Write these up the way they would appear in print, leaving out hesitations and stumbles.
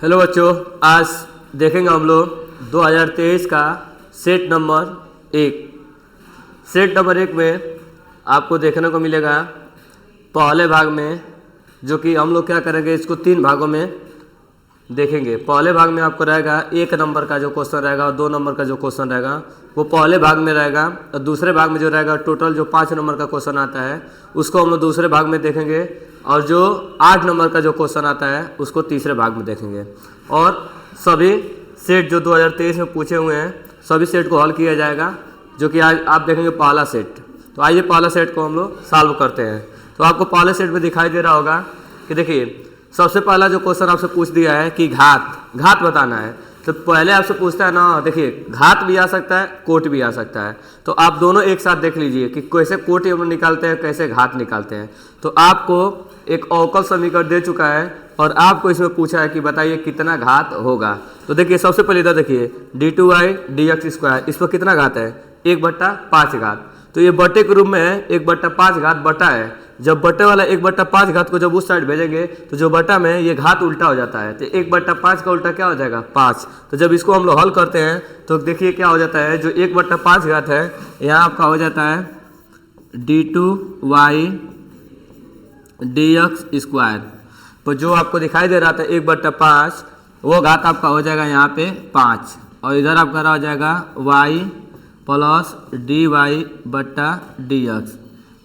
Hello बच्चों, आज देखेंगे हम लोग 2023 का सेट नंबर 1। सेट नंबर 1 में आपको देखने को मिलेगा पहले भाग में, जो कि हम लोग क्या करेंगे, इसको 3 भागों में देखेंगे। पहले भाग में आपको रहेगा 1 नंबर का जो क्वेश्चन रहेगा और 2 नंबर का जो क्वेश्चन रहेगा वो पहले भाग में रहेगा, और दूसरे भाग में जो रहेगा टोटल जो 5 नंबर का क्वेश्चन आता है उसको हम लोग दूसरे भाग में देखेंगे, और जो 8 नंबर का जो क्वेश्चन आता है उसको तीसरे भाग में देखेंगे। और सभी सेट जो 2023 में पूछे हुए हैं सभी सेट को हल किया जाएगा, जो कि आज आप देखेंगे पहला सेट। तो आइए पहला सेट को हम लोग सॉल्व करते हैं। तो आपको पहले सेट में दिखाई दे रहा होगा कि देखिए सबसे पहला जो क्वेश्चन आपसे पूछ दिया है कि घात बताना है। तो पहले आपसे पूछता है ना, देखिए घात भी आ सकता है, कोट भी आ सकता है। तो आप दोनों एक साथ देख लीजिए कि कैसे कोट हम निकालते हैं, कैसे घात निकालते हैं। तो आपको एक अवकल समीकरण दे चुका है और आपको इसमें पूछा है कि बताइए कितना घात होगा। तो देखिए सबसे पहले इधर देखिए d2y dx², इस पर कितना घात है, 1/5 घात। तो ये बटे के रूप में है, 1/5 घात बटा है। जब बटे वाला 1/5 घात को जब उस साइड भेजेंगे तो जो बटा में ये घात उल्टा हो जाता है। तो 1/5 का उल्टा क्या हो जाएगा, 5। तो जब इसको हम लोग हल करते हैं तो देखिए क्या हो जाता है, जो 1/5 घात है यहाँ आपका हो जाता है d2y dx²। तो जो आपको दिखाई दे रहा था 1/5 वो घात आपका हो जाएगा यहाँ पे 5, और इधर आपका हो जाएगा y प्लस dy/dx।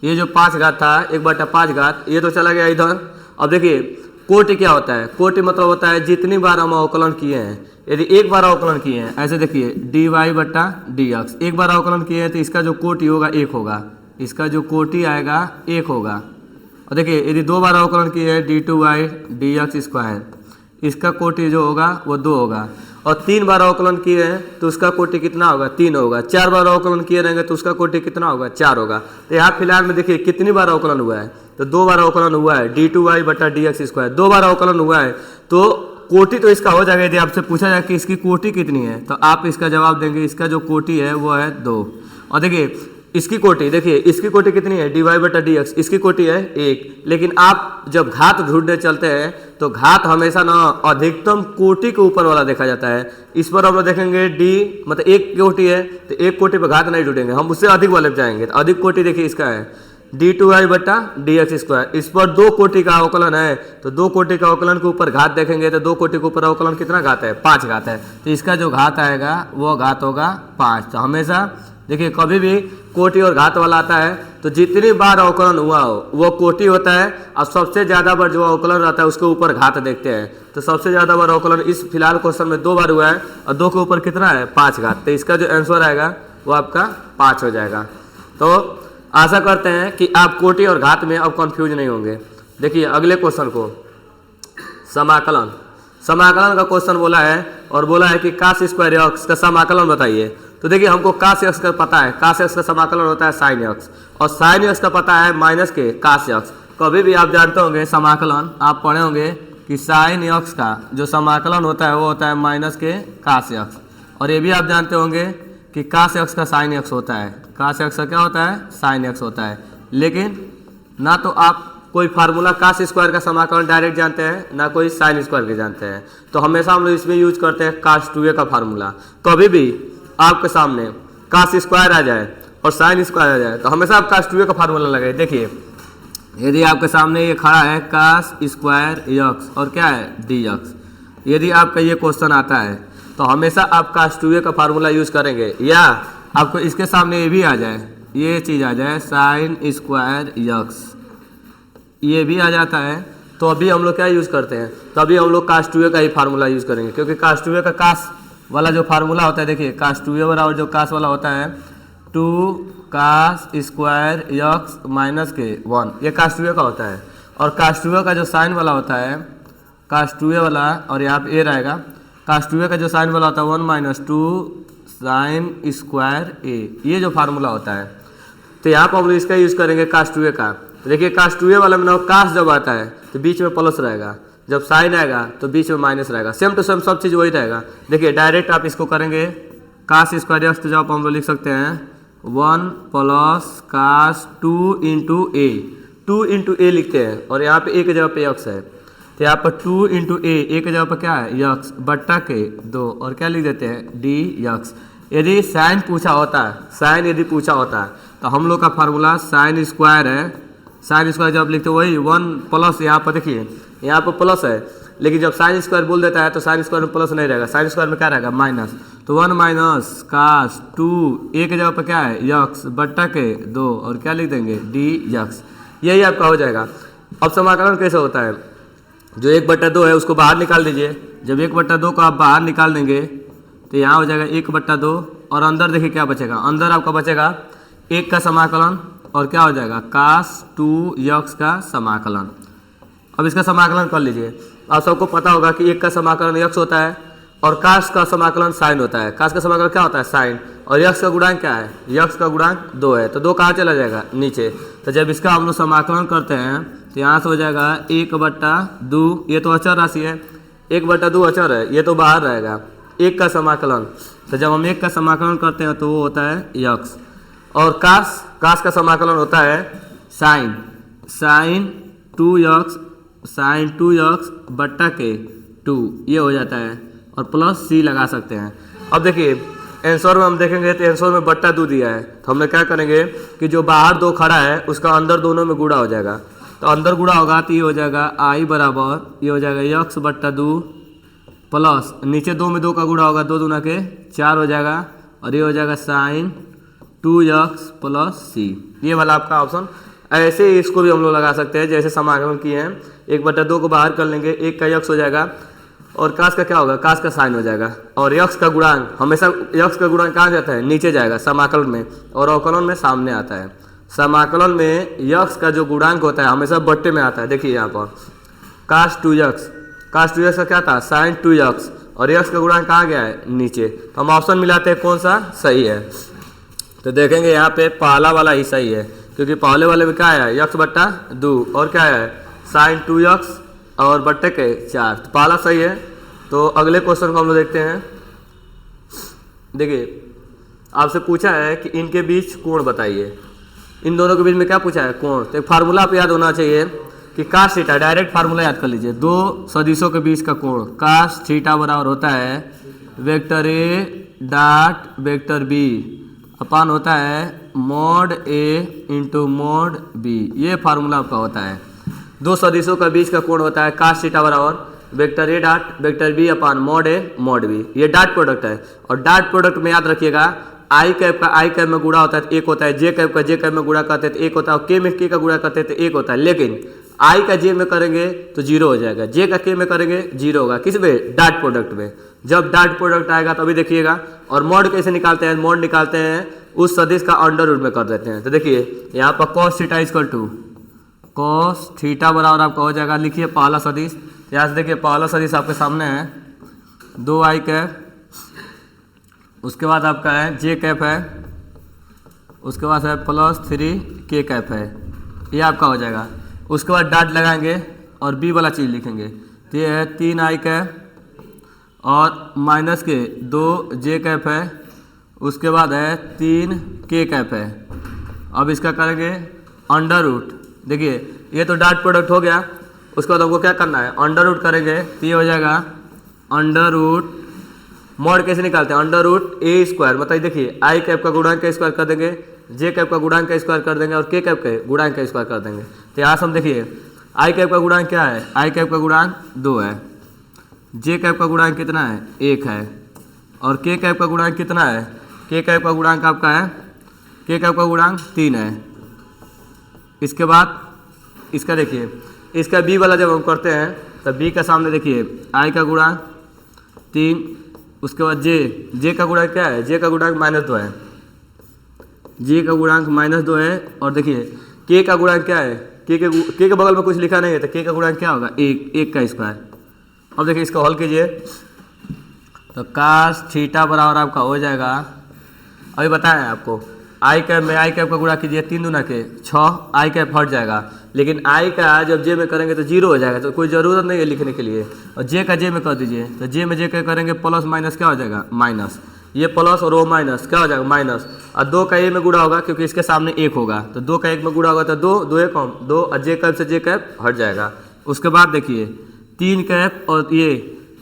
ये जो 5 घात था 1/5 घात, ये तो चला गया इधर। अब देखिए कोटि क्या होता है, कोटि मतलब होता है जितनी बार हम अवकलन किए हैं। यदि एक बार अवकलन किए हैं, ऐसे देखिए dy/dx, एक बार अवकलन किए हैं तो इसका जो कोटि होगा 1 होगा, इसका जो कोटि आएगा 1 होगा। और देखिए यदि 2 बार अवकलन किए हैं d2y dx², इसका कोटि जो होगा वो 2 होगा। और 3 बार अवकलन किए हैं तो उसका कोटि कितना होगा, 3 होगा। 4 बार अवकलन किए रहेंगे तो उसका कोटि कितना होगा, 4 होगा। तो यहाँ फिलहाल में देखिए कितनी बार अवकलन हुआ है, तो 2 बार अवकलन हुआ है, d2y/dx², 2 बार अवकलन हुआ है। तो कोटि तो इसका हो जाएगा। यदि आपसे पूछा जाए कि इसकी कोटि कितनी है तो आप इसका जवाब देंगे, इसका जो कोटि है वो है 2। और देखिए इसकी कोटि, देखिए इसकी कोटि कितनी है, dy/dx, इसकी कोटि है 1। लेकिन आप जब घात ढूंढने चलते हैं तो घात हमेशा ना अधिकतम कोटि के ऊपर वाला देखा जाता है। इस पर हम लोग देखेंगे d मतलब 1 कोटि है तो 1 कोटि पर घात नहीं ढूंढेंगे, हम उससे अधिक वाले पे जाएंगे। तो अधिक कोटि देखिए इसका है d2y/dx²। इस पर 2 कोटि का अवकलन है, तो 2 कोटि का अवकलन के ऊपर घात देखेंगे तो 2 कोटि के ऊपर अवकलन कितना घात है, 5 घात है। तो इसका जो घात आएगा वो घात होगा 5। तो हमेशा देखिए कभी भी कोटि और घात वाला आता है तो जितनी बार अवकलन हुआ हो वो कोटि होता है, और सबसे ज़्यादा बार जो अवकलन रहता है उसके ऊपर घात देखते हैं। तो सबसे ज़्यादा बार अवकलन इस फिलहाल क्वेश्चन में 2 बार हुआ है, और 2 के ऊपर कितना है, 5 घात। तो इसका जो आंसर आएगा वो आपका 5 हो जाएगा। तो आशा करते हैं कि आप कोटि और घात में अब कन्फ्यूज नहीं होंगे। देखिए अगले क्वेश्चन को, समाकलन का क्वेश्चन बोला है, और बोला है कि cos² x का समाकलन बताइए। तो देखिए हमको cos x का पता है, cos x का समाकलन होता है sin x, और sin x का पता है माइनस के cos x। कभी भी आप जानते होंगे समाकलन आप पढ़े होंगे कि sin x का जो समाकलन होता है वो होता है माइनस के cos x, और ये भी आप जानते होंगे कि cos x का sin x होता है, cos x का क्या होता है, sin x होता है। लेकिन ना तो आप कोई फार्मूला cos² का समाकलन डायरेक्ट जानते हैं, ना कोई sin² के जानते हैं। तो हमेशा हम लोग इसमें यूज करते हैं cos2a का फार्मूला। कभी भी आपके सामने cos² आ जाए और sin² आ जाए तो हमेशा आप cos2a का फार्मूला लगाए। देखिए यदि आपके सामने ये खड़ा है cos² x और क्या है dx, यदि आपका ये क्वेश्चन आता है तो हमेशा आप cos2a का फार्मूला यूज करेंगे। या आपको इसके सामने ये भी आ जाए, ये चीज़ आ जाए sin² x, ये भी आ जाता है, तो अभी हम लोग क्या यूज़ करते हैं, तो अभी हम लोग cos2a का ही फार्मूला यूज़ करेंगे। क्योंकि cos2a का cos वाला जो फार्मूला होता है, देखिए cos2a बराबर जो cos वाला होता है 2cos² x माइनस के 1, ये cos2a का होता है। और cos2a का जो साइन वाला होता है, cos2a वाला, और यहाँ पे a रहेगा, cos2a का जो साइन वाला होता है 1 - 2 sin²a, ये जो फार्मूला होता है। तो यहाँ पर हम लोग इसका यूज़ करेंगे cos2a का। देखिए cos2a वाला में cos जब आता है तो बीच में प्लस रहेगा, जब साइन आएगा तो बीच में माइनस रहेगा, सेम टू सेम सब चीज़ वही रहेगा। देखिए डायरेक्ट आप इसको करेंगे cos² x, तो जब हम लोग लिख सकते हैं 1 + cos 2 × a, 2 × a लिखते हैं, और यहाँ पे a की जगह पे x है। तो यहाँ पर 2 इंटू ए के जगह पर क्या है यक्स बट्टा के 2 और क्या लिख देते हैं डी यक्स। यदि साइन पूछा होता है, साइन यदि पूछा होता है तो हम लोग का फार्मूला साइन स्क्वायर है। साइन स्क्वायर जब लिखते वही 1 प्लस, यहाँ पर देखिए यहाँ पर प्लस है, लेकिन जब साइन स्क्वायर बोल देता है तो साइन स्क्वायर में प्लस नहीं रहेगा, साइन स्क्वायर में क्या रहेगा माइनस। तो 1 माइनस कास 2 ए के जगह पर क्या है यक्स बट्टा के 2 और क्या लिख देंगे डी यक्स। यही आपका हो जाएगा। अब समाकलन कैसे होता है, जो 1/2 है उसको बाहर निकाल दीजिए। जब 1/2 को आप बाहर निकाल देंगे तो यहाँ हो जाएगा 1/2 और अंदर देखिए क्या बचेगा, अंदर आपका बचेगा 1 का समाकलन और क्या हो जाएगा कास 2 यक्स का समाकलन। अब इसका समाकलन कर लीजिए। आप सबको पता होगा कि 1 का समाकलन यक्स होता है और कास का समाकलन साइन होता है। कास का समाकलन क्या होता है साइन, और यक्स का गुणांक क्या है, यक्स का गुणांक 2 है। तो 2 कहाँ चला जाएगा नीचे। तो जब इसका हम लोग समाकलन करते हैं तो यहाँ से हो जाएगा 1/2, ये तो अचर राशि है, 1/2 अचर है, ये तो बाहर रहेगा 1 का समाकलन। तो जब हम 1 का समाकलन करते हैं तो वो होता है यक्स। और कास का समाकलन होता है साइन 2x साइन 2x बट्टा के 2, ये हो जाता है और प्लस सी लगा सकते हैं। अब देखिए आंसर में हम देखेंगे तो आंसर में बट्टा 2 दिया है, तो हम लोग क्या करेंगे कि जो बाहर 2 खड़ा है उसका अंदर दोनों में गुणा हो जाएगा। तो अंदर गुणा होगा तो ये हो जाएगा आई बराबर ये हो जाएगा यक्स बट्टा 2 प्लस नीचे 2 में 2 का गुणा होगा 2 दूना के 4 हो जाएगा और ये हो जाएगा साइन 2x प्लस सी। ये वाला आपका ऑप्शन। ऐसे ही इसको भी हम लोग लगा सकते हैं जैसे समाकलन किए हैं। 1/2 को बाहर कर लेंगे, 1 का यक्स हो जाएगा और कास का क्या होगा कास का साइन हो जाएगा। और यक्स का गुणांक हमेशा यक्स का गुणांक कहाँ जाता है नीचे जाएगा समाकलन में, और अवकलन में सामने आता है। समाकलन में यक्स का जो गुणांक होता है हमेशा बट्टे में आता है। देखिए यहाँ पर कास 2x का क्या था साइन 2x और यक्स का गुणांक कहाँ गया है नीचे। तो हम ऑप्शन मिलाते हैं कौन सा सही है। तो देखेंगे यहाँ पे पहला वाला ही सही है, क्योंकि पहले वाले में क्या है यक्स बट्टा 2 और क्या है साइन 2x और बट्टे के 4, तो पहला सही है। तो अगले क्वेश्चन को हम लोग देखते हैं। देखिए आपसे पूछा है कि इनके बीच कोण बताइए। इन दोनों के बीच में क्या पूछा है कोण। तो एक फार्मूला आप याद होना चाहिए कि कास थीटा, डायरेक्ट फार्मूला याद कर लीजिए। 2 सदिशों के बीच का कोण कास थीटा बराबर होता है vector A dot vector B upon होता है mod A into mod B. ये फार्मूला आपका होता है। 2 सदिशों का बीच का कोण होता है कास थीटा बराबर vector A dot vector B upon mod A mod B. ये डॉट प्रोडक्ट है और डॉट प्रोडक्ट में याद रखिएगा आई कैप का आई कैप में गुणा होता है तो 1 होता है, जे कैप का जे कैप में गुणा करते हैं तो 1 होता है, और के में के का गुणा करते हैं तो 1 होता है। लेकिन आई का जे में करेंगे तो 0 हो जाएगा, जे का के में करेंगे 0 होगा। किस में डॉट प्रोडक्ट में। जब डॉट प्रोडक्ट आएगा तभी देखिएगा। और मॉड कैसे निकालते हैं, मॉड निकालते हैं उस सदिश का अंडर रूट में कर देते हैं। तो देखिए यहाँ पर cos theta equal to cos theta बराबर आपका हो जाएगा, लिखिए पहला सदिश। यहाँ से देखिए पहला सदिश आपके सामने है 2 आई कैप, उसके बाद आपका है जे कैप है, उसके बाद है प्लस 3 के कैप है, ये आपका हो जाएगा। उसके बाद डॉट लगाएंगे और बी वाला चीज़ लिखेंगे तो ये है 3 आई कैप और माइनस के 2 जे कैप है, उसके बाद है 3 के कैप है। अब इसका करेंगे अंडर रूट। देखिए ये तो डॉट प्रोडक्ट हो गया। उसके बाद हमको क्या करना है अंडर रूट करेंगे तो ये हो जाएगा अंडर रूट। मॉड कैसे निकालते हैं अंडर रूट ए स्क्वायर, मतलब देखिए आई कैप का गुणांक का स्क्वायर कर देंगे, जे कैप का गुणांक का स्क्वायर कर देंगे और के कैप के गुणांक का स्क्वायर कर देंगे। तो यहाँ से हम देखिए आई कैप का गुणांक क्या है, आई कैप का गुणांक 2 है, जे कैप का गुणांक कितना है 1 है, और के कैप का गुणांक कितना है, के कैप का गुणांक आपका है के कैप का गुणांक 3 है। इसके बाद इसका देखिए इसका बी वाला जब हम करते हैं तो बी का सामने देखिए आई का गुणांक 3, उसके बाद जे का गुणांक क्या है, जे का गुणांक -2 है, जे का गुणांक -2 है। और देखिए के का गुणांक क्या है, के के बगल में कुछ लिखा नहीं है तो के का गुणांक क्या होगा 1 का स्क्वायर। अब देखिए इसको हल कीजिए तो कास थीटा बराबर आपका हो जाएगा, अभी बताएं आपको आई कैप में आई कैप का गुणा कीजिए 3 दूना के 6, आई कैप हट जाएगा। लेकिन आई का जब जे में करेंगे तो 0 हो जाएगा, तो कोई ज़रूरत नहीं है लिखने के लिए। और जे का जे में कर दीजिए तो जे में जे का करेंगे प्लस माइनस क्या हो जाएगा माइनस, ये प्लस और वो माइनस क्या हो जाएगा माइनस। और 2 का ए में गुणा होगा क्योंकि इसके सामने 1 होगा, तो 2 का 1 में गुणा होगा तो 2 2 1 2 और जे कैप से जे कैप हट जाएगा। उसके बाद देखिए 3 कैप और ये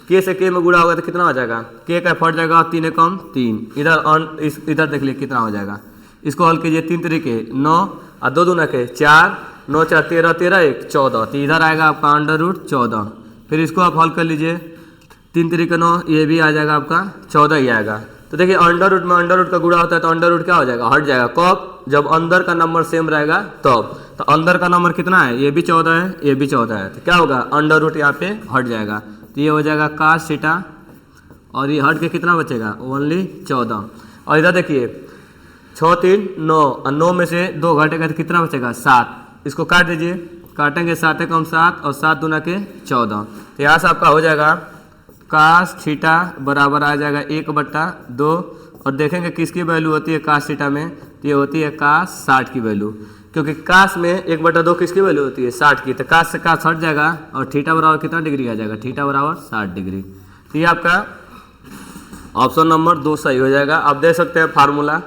के से के में गुणा होगा तो कितना हो जाएगा, के कैप हट जाएगा और 3 कम 3, इधर इधर देख लिए कितना हो जाएगा। इसको हल कीजिए 3 तरीके 9 और 2 दूना के 4, 9 4 13, 13 1 14, तो इधर आएगा आपका √14। फिर इसको आप हल कर लीजिए 3 तरीके 9, ये भी आ जाएगा आपका 14 ही आएगा। तो देखिए अंडर रूट में अंडर रूट का गुणा होता है तो अंडर रूट क्या हो जाएगा, हट जाएगा। कब, जब अंदर का नंबर सेम रहेगा तब। तो अंदर का नंबर कितना है, ये भी 14 है, ये भी 14 है, तो क्या होगा अंडर रूट यहाँ पे हट जाएगा। तो ये हो जाएगा cos थीटा और ये हट के कितना बचेगा ओनली 14। और इधर देखिए 6 3 9 और 9 में से 2 घटेगा तो कितना बचेगा 7। इसको काट दीजिए, काटेंगे 7 कम 7 और 7 दूना के 14। तो यहाँ से आपका हो जाएगा cos थीटा बराबर आ जाएगा 1/2 और देखेंगे किसकी वैल्यू होती है cos थीटा में, तो ये होती है cos 60 की वैल्यू, क्योंकि cos में 1/2 किसकी वैल्यू होती है 60 की। तो cos से cos हट जाएगा और थीटा बराबर कितना डिग्री आ जाएगा, थीटा बराबर 60 डिग्री। तो ये आपका ऑप्शन नंबर 2 सही हो जाएगा। आप देख सकते हैं फार्मूला।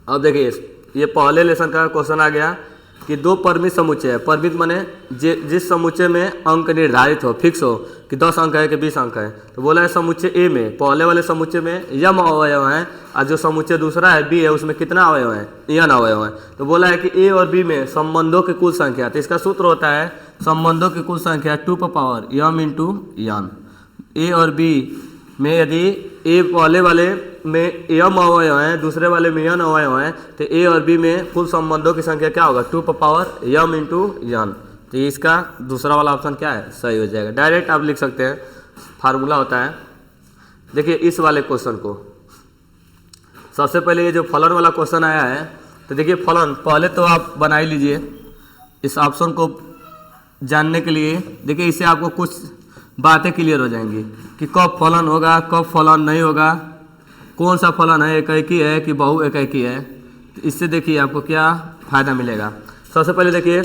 अब देखिए ये पहले लेसन का क्वेश्चन आ गया कि 2 परिमित समुच्चय है। परिमित माने जिस समुच्चय में अंक निर्धारित हो, फिक्स हो कि 10 अंक है कि 20 अंक है। तो बोला है समुच्चय ए में, पहले वाले समुच्चय में यम अवयव है और जो समुच्चय दूसरा है बी है उसमें कितना अवयव है, यन अवयव है। तो बोला है कि ए और बी में संबंधों की कुल संख्या, तो इसका सूत्र होता है संबंधों की कुल संख्या 2 m × n। ए और बी में यदि ए पहले वाले में एम अवयव है, दूसरे वाले में यन अवयव है, तो ए और बी में कुल संबंधों की संख्या क्या होगा 2 m × n। तो इसका दूसरा वाला ऑप्शन क्या है, सही हो जाएगा। डायरेक्ट आप लिख सकते हैं, फार्मूला होता है। देखिए इस वाले क्वेश्चन को सबसे पहले ये जो फलन वाला क्वेश्चन आया है, तो देखिए फलन पहले तो आप बना ही लीजिए इस ऑप्शन को जानने के लिए। देखिए इससे आपको कुछ बातें क्लियर हो जाएंगी कि कब फलन होगा, कब फलन नहीं होगा, कौन सा फलन है, एकैकी है कि बहु एकैकी है। तो इससे देखिए आपको क्या फ़ायदा मिलेगा। सबसे पहले देखिए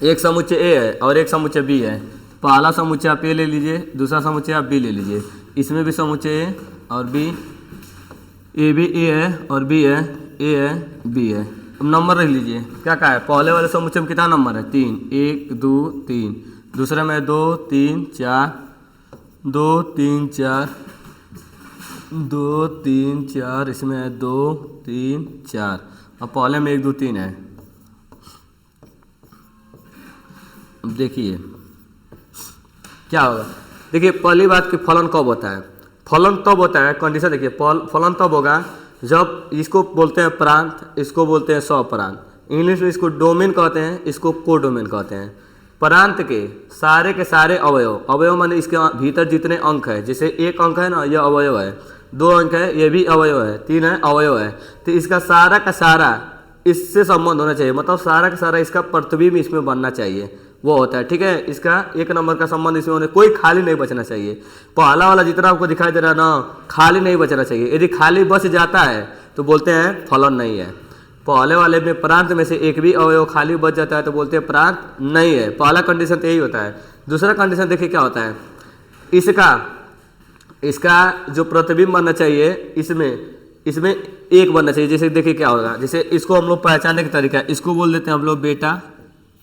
एक समुच्चय ए है और एक समुच्चय बी है। पहला समुच्चय आप ए ले लीजिए, दूसरा समुच्चय आप बी ले लीजिए। इसमें भी समुच्चय ए और बी, ए भी ए है और बी है, ए है बी है। अब नंबर रख लीजिए, क्या कहा है, पहले वाले समुच्चय में कितना नंबर है 3, 1 2 3, दूसरे में 2 3 4, 2 3 4, 2 3 4, इसमें 2 3 4 और पहले में 1 2 3 है। अब देखिए क्या होगा। देखिए पहली बात कि फलन कब होता है, फलन तब होता है, कंडीशन देखिए फलन तब होगा जब इसको बोलते हैं प्रांत, इसको बोलते हैं स्वप्रांत। इंग्लिश में इसको डोमेन कहते हैं, इसको कोडोमेन कहते हैं। प्रांत के सारे अवयव माने इसके भीतर जितने अंक है, जैसे 1 अंक है ना यह अवयव है, 2 अंक है ये भी अवयव है, 3 है अवयव है, तो इसका सारा का सारा इससे संबंध होना चाहिए। मतलब सारा का सारा इसका प्रतिबिंब इसमें बनना चाहिए, वो होता है। ठीक है, इसका 1 नंबर का संबंध इसमें होने, कोई खाली नहीं बचना चाहिए। पहला वाला जितना आपको दिखाई दे रहा है ना, खाली नहीं बचना चाहिए। यदि खाली बच जाता है तो बोलते हैं फलन नहीं है। पहले वाले में प्रांत में से एक भी अवयव खाली बच जाता है तो बोलते हैं प्रांत नहीं है। पहला कंडीशन तो यही होता है। दूसरा कंडीशन देखिए क्या होता है, इसका जो प्रतिबिंब बनना चाहिए इसमें 1 बनना चाहिए। जैसे देखिए क्या होगा, जैसे इसको हम लोग पहचानने का तरीका है, इसको बोल देते हैं हम लोग बेटा,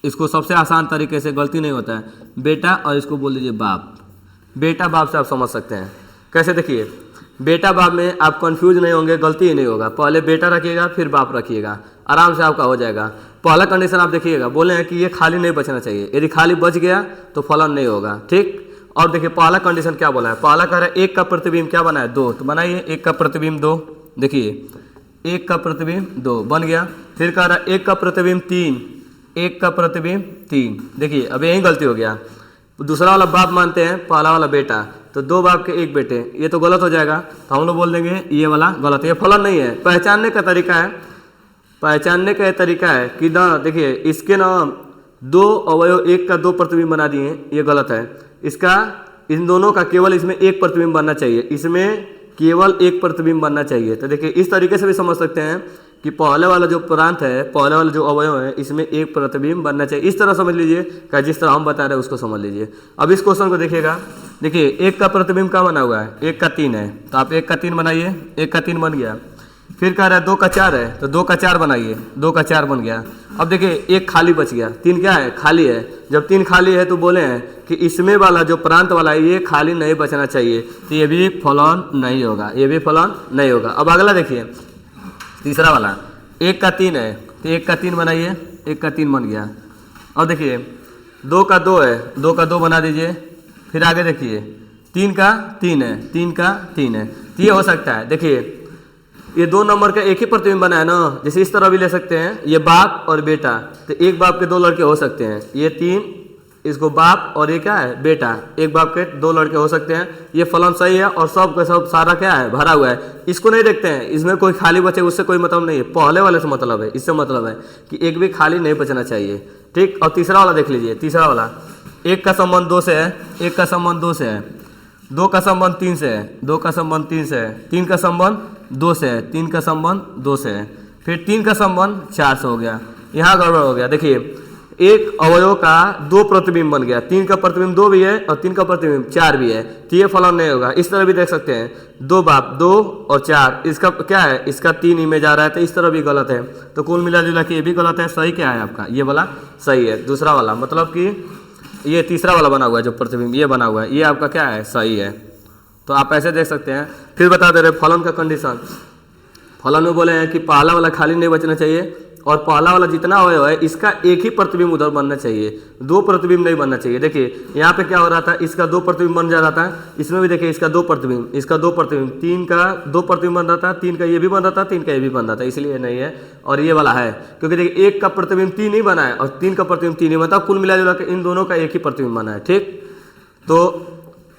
इसको सबसे आसान तरीके से, गलती नहीं होता है, बेटा, और इसको बोल दीजिए बाप। बेटा बाप से आप समझ सकते हैं कैसे। देखिए बेटा बाप में आप कंफ्यूज नहीं होंगे, गलती ही नहीं होगा। पहले बेटा रखिएगा फिर बाप रखिएगा, आराम से आपका हो जाएगा। पहला कंडीशन आप देखिएगा, बोले हैं कि ये खाली नहीं बचना चाहिए, यदि खाली बच गया तो फलन नहीं होगा। ठीक, और देखिए पहला कंडीशन क्या बोला है, पहला कह रहा है 1 का प्रतिबिंब क्या बना है 2, तो बनाइए 1 का प्रतिबिंब 2। देखिए 1 का प्रतिबिंब 2 बन गया। फिर कह रहा है 1 का प्रतिबिंब 3, 1 का प्रतिबिंब 3। देखिए अब यही गलती हो गया, दूसरा वाला बाप मानते हैं, पहला वाला बेटा, तो 2 बाप के 1 बेटे, ये तो गलत हो जाएगा। तो हम लोग बोल देंगे ये वाला गलत है, ये फलन नहीं है। पहचानने का तरीका है, पहचानने का तरीका है कि ना, देखिए इसके ना 2 अवयव 1 का 2 प्रतिबिंब बना दिए, ये गलत है। इसका इन दोनों का केवल इसमें 1 प्रतिबिंब बनना चाहिए, इसमें केवल 1 प्रतिबिंब बनना चाहिए। तो देखिए इस तरीके से भी समझ सकते हैं कि पहले वाला जो प्रांत है, पहले वाला जो अवयव है, इसमें 1 प्रतिबिंब बनना चाहिए। इस तरह समझ लीजिए कि जिस तरह हम बता रहे हैं उसको समझ लीजिए। अब इस क्वेश्चन को देखिएगा, देखिए 1 का प्रतिबिंब क्या बना हुआ है, 1 का 3 है, तो आप 1 का 3 बनाइए, 1 का 3 बन गया। फिर कह रहा है 2 का 4 है तो 2 का 4 बनाइए, 2 का 4 बन गया। अब देखिए एक खाली बच गया, 3 क्या है खाली है। जब 3 खाली है तो बोले हैं कि इसमें वाला जो प्रांत वाला है ये खाली नहीं बचना चाहिए, तो ये भी फलन नहीं होगा, ये भी फलन नहीं होगा। अब अगला देखिए तीसरा वाला 1 का 3 है तो 1 का 3 बनाइए, 1 का 3 बन गया। और देखिए 2 का 2 है, 2 का 2 बना दीजिए। फिर आगे देखिए 3 का 3 है, 3 का 3 है, तो ये हो सकता है। देखिए ये 2 नंबर का एक ही प्रतिबिंब बना है ना, जैसे इस तरह भी ले सकते हैं, ये बाप और बेटा, तो एक बाप के 2 लड़के हो सकते हैं। ये 3 इसको बाप और ये क्या है बेटा, एक बाप के 2 लड़के हो सकते हैं। ये फलन सही है और सब का सब सारा क्या है भरा हुआ है। इसको नहीं देखते हैं, इसमें कोई खाली बचे उससे कोई मतलब नहीं है, पहले वाले से मतलब है। इससे मतलब है कि एक भी खाली नहीं बचना चाहिए, ठीक। और तीसरा वाला देख लीजिए, तीसरा वाला 1 का संबंध 2 से है, 1 का संबंध 2 से है, 2 का संबंध 3 से है, 2 का संबंध 3 से है, 3 का संबंध 2 से है, 3 का संबंध 2 से है, फिर 3 का संबंध 4 से हो गया। यहाँ गड़बड़ हो गया। देखिए एक अवयव का 2 प्रतिबिंब बन गया, 3 का प्रतिबिंब 2 भी है और 3 का प्रतिबिंब 4 भी है, तो ये फलन नहीं होगा। इस तरह भी देख सकते हैं 2 बाप 2 और 4, इसका क्या है, इसका 3 इमेज आ रहा है, तो इस तरह भी गलत है। तो कुल मिला जुला के ये भी गलत है। सही क्या है आपका, ये वाला सही है, दूसरा वाला, मतलब कि ये तीसरा वाला बना हुआ है जो प्रतिबिंब ये बना हुआ है, ये आपका क्या है सही है। तो आप ऐसे देख सकते हैं। फिर बता दे रहे फलन का कंडीशन, फलन में बोले हैं कि पहला वाला खाली नहीं बचना चाहिए और पहला वाला जितना अवयव है इसका एक ही प्रतिबिंब उधर बनना चाहिए, 2 प्रतिबिंब नहीं बनना चाहिए। देखिए यहाँ पे क्या हो रहा था, इसका 2 प्रतिबिंब बन जा रहा था, इसमें भी देखिए इसका 2 प्रतिबिंब, इसका 2 प्रतिबिंब, 3 का 2 प्रतिबिंब बन रहा था, 3 का ये भी बन रहा था, 3 का ये भी बन रहा था, इसलिए नहीं है। और ये वाला है क्योंकि देखिए 1 का प्रतिबिंब 3 ही बना है और 3 का प्रतिबिंब 3 ही बना, कुल मिला जुला के इन दोनों का एक ही प्रतिबिंब बना है, ठीक। तो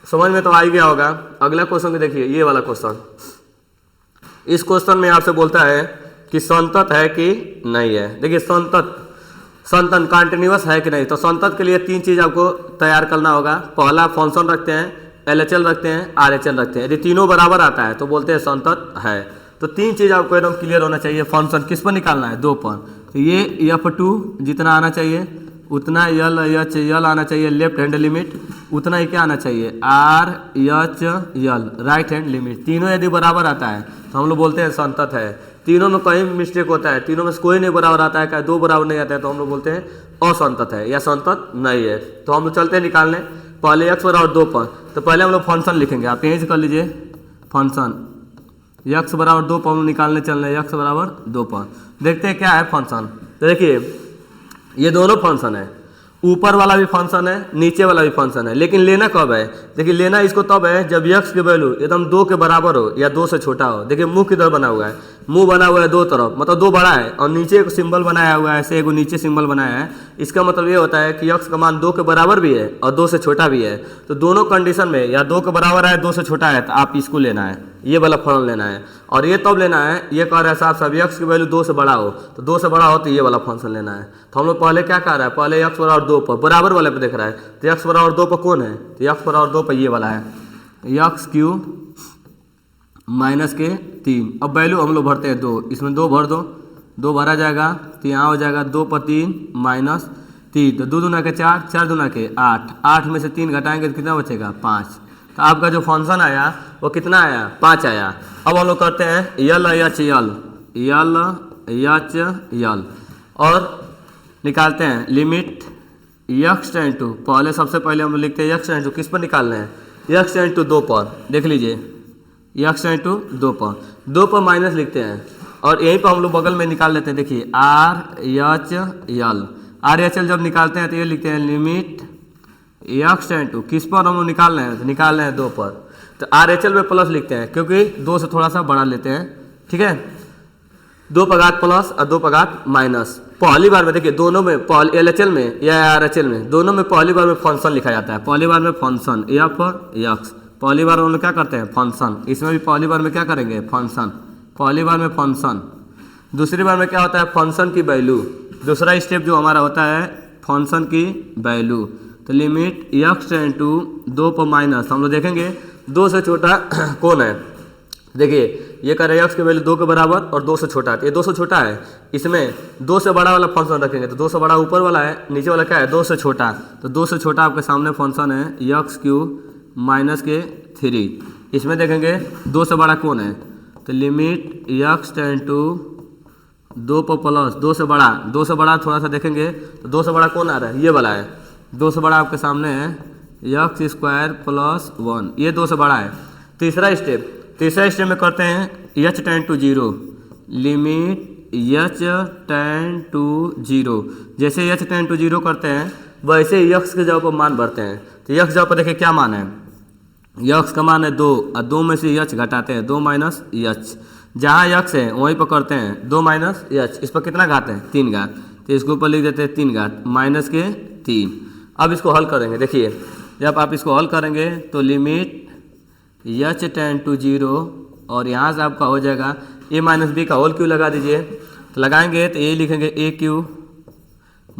समझ में तो आ ही गया होगा। अगला क्वेश्चन में देखिए ये वाला क्वेश्चन, इस क्वेश्चन में आपसे बोलता है कि संतत है कि नहीं है। देखिए संतत कंटिन्यूअस है कि नहीं, तो संतत के लिए 3 चीज़ आपको तैयार करना होगा। पहला फंक्शन रखते हैं, LHL रखते हैं, RHL रखते हैं। यदि तीनों बराबर आता है तो बोलते हैं संतत है। तो 3 चीज़ आपको एकदम क्लियर होना चाहिए। फंक्शन किस पर निकालना है, 2 पर, तो ये F2 जितना आना चाहिए उतना LHL आना चाहिए, लेफ्ट हैंड लिमिट उतना ही क्या आना चाहिए RHL राइट हैंड लिमिट। तीनों यदि बराबर आता है तो हम लोग बोलते हैं संतत है। तीनों में कहीं मिस्टेक होता है, तीनों में से कोई नहीं बराबर आता है, क्या 2 बराबर नहीं आता है, तो हम लोग बोलते हैं असंतत है या संतत नहीं है। तो हम लोग चलते हैं निकालने, पहले x बराबर 2 पर, तो पहले हम लोग फंक्शन लिखेंगे, आप यहीं से कर लीजिए फंक्शन x बराबर 2 पर हम निकालने चल रहे हैं, x बराबर 2 पर। देखते हैं क्या है फंक्शन। तो देखिए ये दोनों फंक्शन है, ऊपर वाला भी फंक्शन है, नीचे वाला भी फंक्शन है, लेकिन लेना कब है, देखिए लेना इसको तब है जब x की वैल्यू एकदम 2 के बराबर हो या 2 से छोटा हो। देखिए मुंह किधर बना हुआ है, मुंह बना हुआ है 2 तरफ, मतलब 2 बड़ा है और नीचे एक सिंबल बनाया हुआ है, ऐसे एक नीचे सिंबल बनाया है। इसका मतलब ये होता है कि x का मान 2 के बराबर भी है और 2 से छोटा भी है। तो दोनों कंडीशन में या 2 के बराबर है 2 से छोटा है तो आप इसको लेना है, ये वाला फलन लेना है। और ये तब लेना है, ये कह रहा है साहब x की वैल्यू 2 से बड़ा हो, तो 2 से बड़ा हो तो ये वाला फंक्शन लेना है। तो हम लोग पहले क्या कह रहा है, पहले x बराबर 2 पर बराबर वाले पे देख रहा है, तो x बराबर 2 पर कौन है, तो x बराबर 2 पर ये वाला है, x³ -3। अब वैल्यू हम लोग भरते हैं 2, इसमें 2 भर दो, 2 भरा जाएगा तो यहाँ हो जाएगा 2 पर 3 -3, तो 2 दूना के 4, 4 दूना के 8, 8 में से 3 घटाएंगे तो कितना बचेगा 5। तो आपका जो फंक्शन आया वो कितना आया 5 आया। अब हम लोग करते हैं LHL और निकालते हैं लिमिट x → पहले सबसे पहले हम लोग लिखते हैं x → किस पर निकालना है, x → 2 पर। देख लीजिए x → 2 पर, 2 पर माइनस लिखते हैं और यहीं पर हम लोग बगल में निकाल लेते हैं। देखिए RHL जब निकालते हैं तो ये लिखते हैं लिमिट x → किस पर हम लोग निकाल रहे हैं, तो निकाल रहे हैं 2 पर, तो RHL में प्लस लिखते हैं क्योंकि 2 से थोड़ा सा बड़ा लेते हैं, ठीक है। 2 पर घात प्लस और 2 पर घात माइनस। पहली बार में देखिए दोनों में LHL में या RHL में दोनों में पहली बार में फंक्शन लिखा जाता है। पहली बार में फंक्शन f(x), पहली बार हम लोग क्या करते हैं फंक्शन, इसमें भी पहली बार में क्या करेंगे फंक्शन, पहली बार में फंक्शन। दूसरी बार में क्या होता है फंक्शन की वैल्यू, दूसरा स्टेप जो हमारा होता है फंक्शन की वैल्यू। तो लिमिट x → 2 पर माइनस, हम लोग देखेंगे 2 से छोटा कौन है। देखिए ये कह रहे हैं x की वैल्यू 2 के बराबर और 2 से छोटा है, ये 2 से छोटा है, इसमें 2 से बड़ा वाला फंक्शन रखेंगे तो 2 से बड़ा ऊपर वाला है, नीचे वाला क्या है 2 से छोटा, तो 2 से छोटा आपके सामने फंक्शन है x³ -3। इसमें देखेंगे 2 से बड़ा कौन है, तो लिमिट यक्स टेंड टू 2 पर प्लस 2 से बड़ा थोड़ा सा देखेंगे तो 2 से बड़ा कौन आ रहा है, ये वाला है। 2 से बड़ा आपके सामने है यक्स स्क्वायर प्लस 1, ये 2 से बड़ा है। तीसरा स्टेप में करते हैं h tend to 0, limit h tend to 0। जैसे एच टेंड टू 0 करते हैं वैसे यक्स के जगह पर मान भरते हैं। तो यक्स जगह पर देखिए क्या मान है, यक्स का मान है 2 और 2 में से एच घटाते हैं 2 माइनस एच, जहाँ यक्स है वहीं पर करते हैं 2 माइनस एच। इस पर कितना घात है, 3 घात, तो इसके ऊपर लिख देते हैं 3 घात माइनस के 3। अब इसको हल करेंगे, देखिए जब आप इसको हल करेंगे तो लिमिट एच टेंड टू 0 और यहाँ से आपका हो जाएगा ए माइनस बी का होल क्यू लगा दीजिए। तो लगाएंगे तो ए लिखेंगे ए क्यू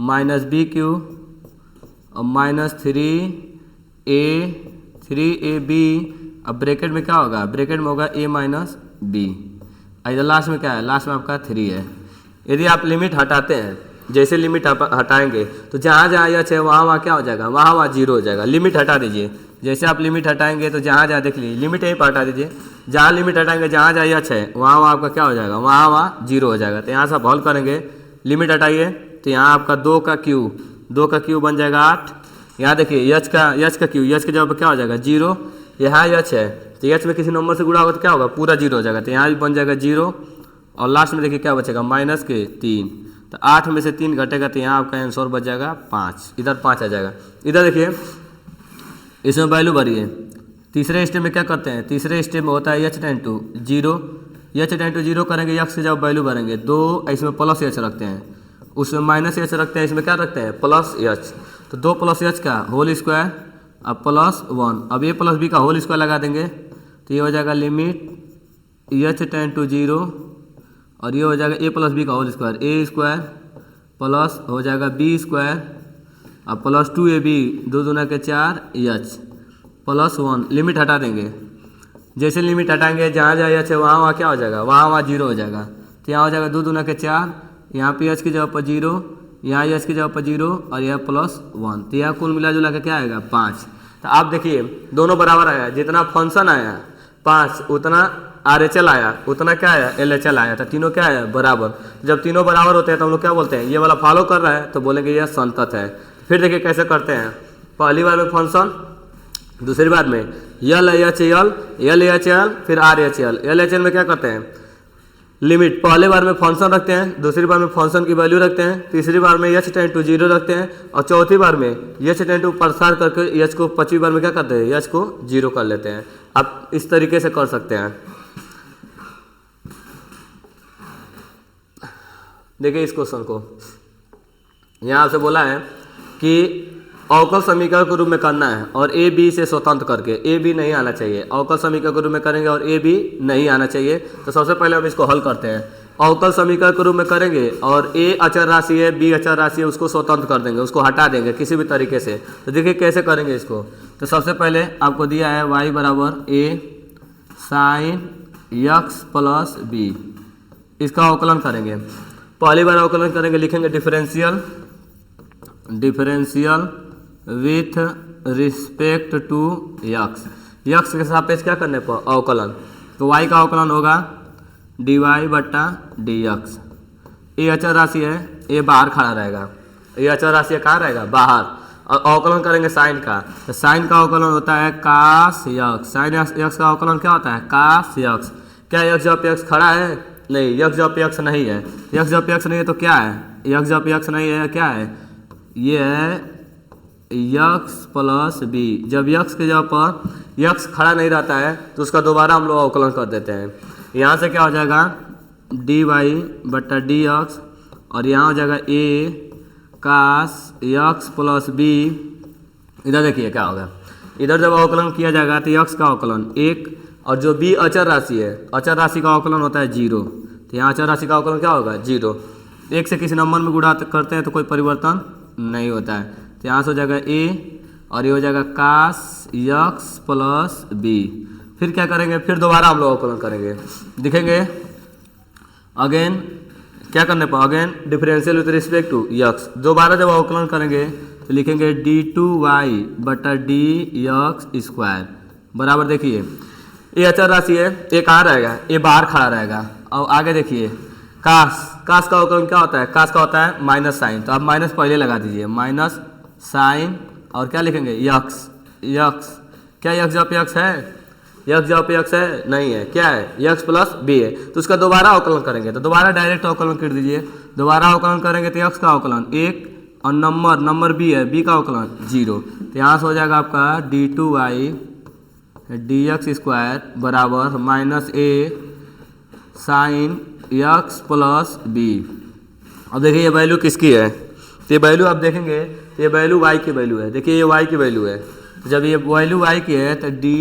माइनस बी क्यू और माइनस 3a बी। अब ब्रैकेट में क्या होगा, ब्रैकेट में होगा a माइनस बी। इधर लास्ट में क्या है, लास्ट में आपका 3 है। यदि आप लिमिट हटाते हैं, जैसे लिमिट हटाएंगे तो जहाँ जहाँ एच है वहाँ क्या हो जाएगा, वहाँ 0 हो जाएगा। लिमिट हटा दीजिए, जैसे आप लिमिट हटाएंगे तो जहाँ देख लीजिए लिमिट यहीं पर हटा दीजिए, जहाँ लिमिट हटाएंगे जहाँ एच है वहाँ आपका क्या हो जाएगा, वहाँ 0 हो जाएगा। तो यहाँ से आप हल करेंगे, लिमिट हटाइए तो यहाँ आपका 2 का क्यू बन जाएगा 8। यहाँ देखिए एच का क्यू, एच के जगह पर क्या हो जाएगा 0, यहाँ एच है तो एच में किसी नंबर से गुणा होगा तो क्या होगा, पूरा 0 हो जाएगा। तो यहाँ भी बन जाएगा 0 और लास्ट में देखिए क्या बचेगा माइनस के 3। तो 8 में से 3 घटेगा तो यहाँ आपका आंसर बच जाएगा 5, इधर 5 आ जाएगा। इधर देखिए इसमें वैल्यू भरिए। तीसरे स्टेप में क्या करते हैं, तीसरे स्टेप में होता है h tend to 0, h tend to 0 करेंगे, यक्स से जब वैल्यू भरेंगे 2, इसमें प्लस एच रखते हैं, उसमें माइनस एच रखते हैं, इसमें क्या रखते हैं प्लस एच। तो 2 प्लस एच का होल स्क्वायर अब प्लस 1। अब ए प्लस बी का होल स्क्वायर लगा देंगे तो ये हो जाएगा लिमिट एच टेंड टू 0 और ये हो जाएगा ए प्लस बी का होल स्क्वायर, ए स्क्वायर प्लस हो जाएगा बी स्क्वायर अब प्लस 2ab 2 दूना के 4 एच प्लस 1। लिमिट हटा देंगे, जैसे लिमिट हटाएंगे जहाँ एच है वहाँ क्या हो जाएगा, वहाँ 0 हो जाएगा। तो यहाँ हो जाएगा 2 दूना के 4, यहाँ पे एच की जगह पर 0, यहाँ एच की जगह पर 0 और यह प्लस 1। तो यहाँ कुल मिला जुला के क्या आएगा 5। तो आप देखिए दोनों बराबर आया, जितना फंक्शन आया 5 उतना RHL आया, उतना क्या आया LHL आया। तो तीनों क्या है बराबर। जब तीनों बराबर होते हैं तो हम लोग क्या बोलते हैं, ये वाला फॉलो कर रहा है तो बोलेंगे यह संतत है। फिर देखिए कैसे करते हैं, पहली बार में फंक्शन, दूसरी बार में LHL, फिर RHL। LHL में क्या करते हैं, लिमिट पहले बार में फंक्शन रखते हैं, दूसरी बार में फंक्शन की वैल्यू रखते हैं, तीसरी बार में एच टेंड टू 0 रखते हैं और चौथी बार में एच टेंड टू प्रसार करके एच को 25 बार में क्या करते हैं, एच को 0 कर लेते हैं। आप इस तरीके से कर सकते हैं। देखिए इस क्वेश्चन को, यहाँ आपसे बोला है कि अवकल समीकरण के रूप में करना है और ए बी से स्वतंत्र करके, ए बी नहीं आना चाहिए। अवकल समीकरण के रूप में करेंगे और ए बी नहीं आना चाहिए। तो सबसे पहले हम इसको हल करते हैं। अवकल समीकरण के रूप में करेंगे और ए अचर राशि है, बी अचर राशि है, उसको स्वतंत्र कर देंगे, उसको हटा देंगे किसी भी तरीके से। तो देखिए कैसे करेंगे इसको। तो सबसे पहले आपको दिया है y बराबर A sine x plus B, इसका अवकलन करेंगे। पहली बार अवकलन करेंगे, लिखेंगे differential with respect to x, x के सापेक्ष क्या करने पर अवकलन। तो y का अवकलन होगा dy बट्टा dx। ये अचर राशि है, ये बाहर खड़ा रहेगा, ये अचर राशि कहाँ रहेगा बाहर। और अवकलन करेंगे साइन का, तो साइन का अवकलन होता है कास यक्स। साइन यक्स का अवकलन क्या होता है कास यक्स। क्या यक्स जब यक्स खड़ा है, नहीं, यक्स जब यक्स नहीं है। यक्स जब यक्स नहीं है तो क्या है, यक्स जब यक्स नहीं है क्या है, ये है यक्स प्लस बी। जब यक्स के जगह पर यक्स खड़ा नहीं रहता है तो उसका दोबारा हम लोग अवकलन कर देते हैं। यहाँ से क्या हो जाएगा dy बट्टा dx और यहाँ हो जाएगा a cos x plus B. इधर देखिए क्या होगा, इधर जब अवकलन किया जाएगा तो यक्स का अवकलन 1 और जो बी अचर राशि है, अचर राशि का अवकलन होता है 0। तो यहाँ अचर राशि का अवकलन क्या होगा 0। 1 से किसी नंबर में गुणा करते हैं तो कोई परिवर्तन नहीं होता है। तो यहाँ से हो जाएगा a और ये हो जाएगा कास यक्स प्लस बी। फिर क्या करेंगे, फिर दोबारा हम लोग अवकलन करेंगे, दिखेंगे अगेन क्या करने पर, again differential with respect to x. दोबारा जब अवकलन करेंगे तो लिखेंगे d2y बटा डी यक्स स्क्वायर बराबर। देखिए ये अचर राशि है, ये कहाँ रहेगा, ये बाहर खड़ा रहेगा। और आगे देखिए कास का अवकलन क्या होता है, कास का होता है माइनस साइन, तो आप माइनस पहले लगा दीजिए, माइनस साइन और क्या लिखेंगे यक्स, यक्स क्या यक्स जब यक्स है, यक्स जब यक्स है नहीं है, क्या है यक्स प्लस बी है, तो उसका दोबारा अवकलन करेंगे, तो दोबारा डायरेक्ट अवकलन कर दीजिए, दोबारा अवकलन करेंगे तो यक्स का अवकलन 1 और नंबर बी है, बी का अवकलन 0, तो यहाँ से हो जाएगा आपका d2y dx² बराबर minus a sine x plus B. अब देखिए ये वैल्यू किसकी है, तो ये वैल्यू आप देखेंगे तो ये वैल्यू y की वैल्यू है, देखिए ये y की वैल्यू है, तो जब ये वैल्यू y की है तो dy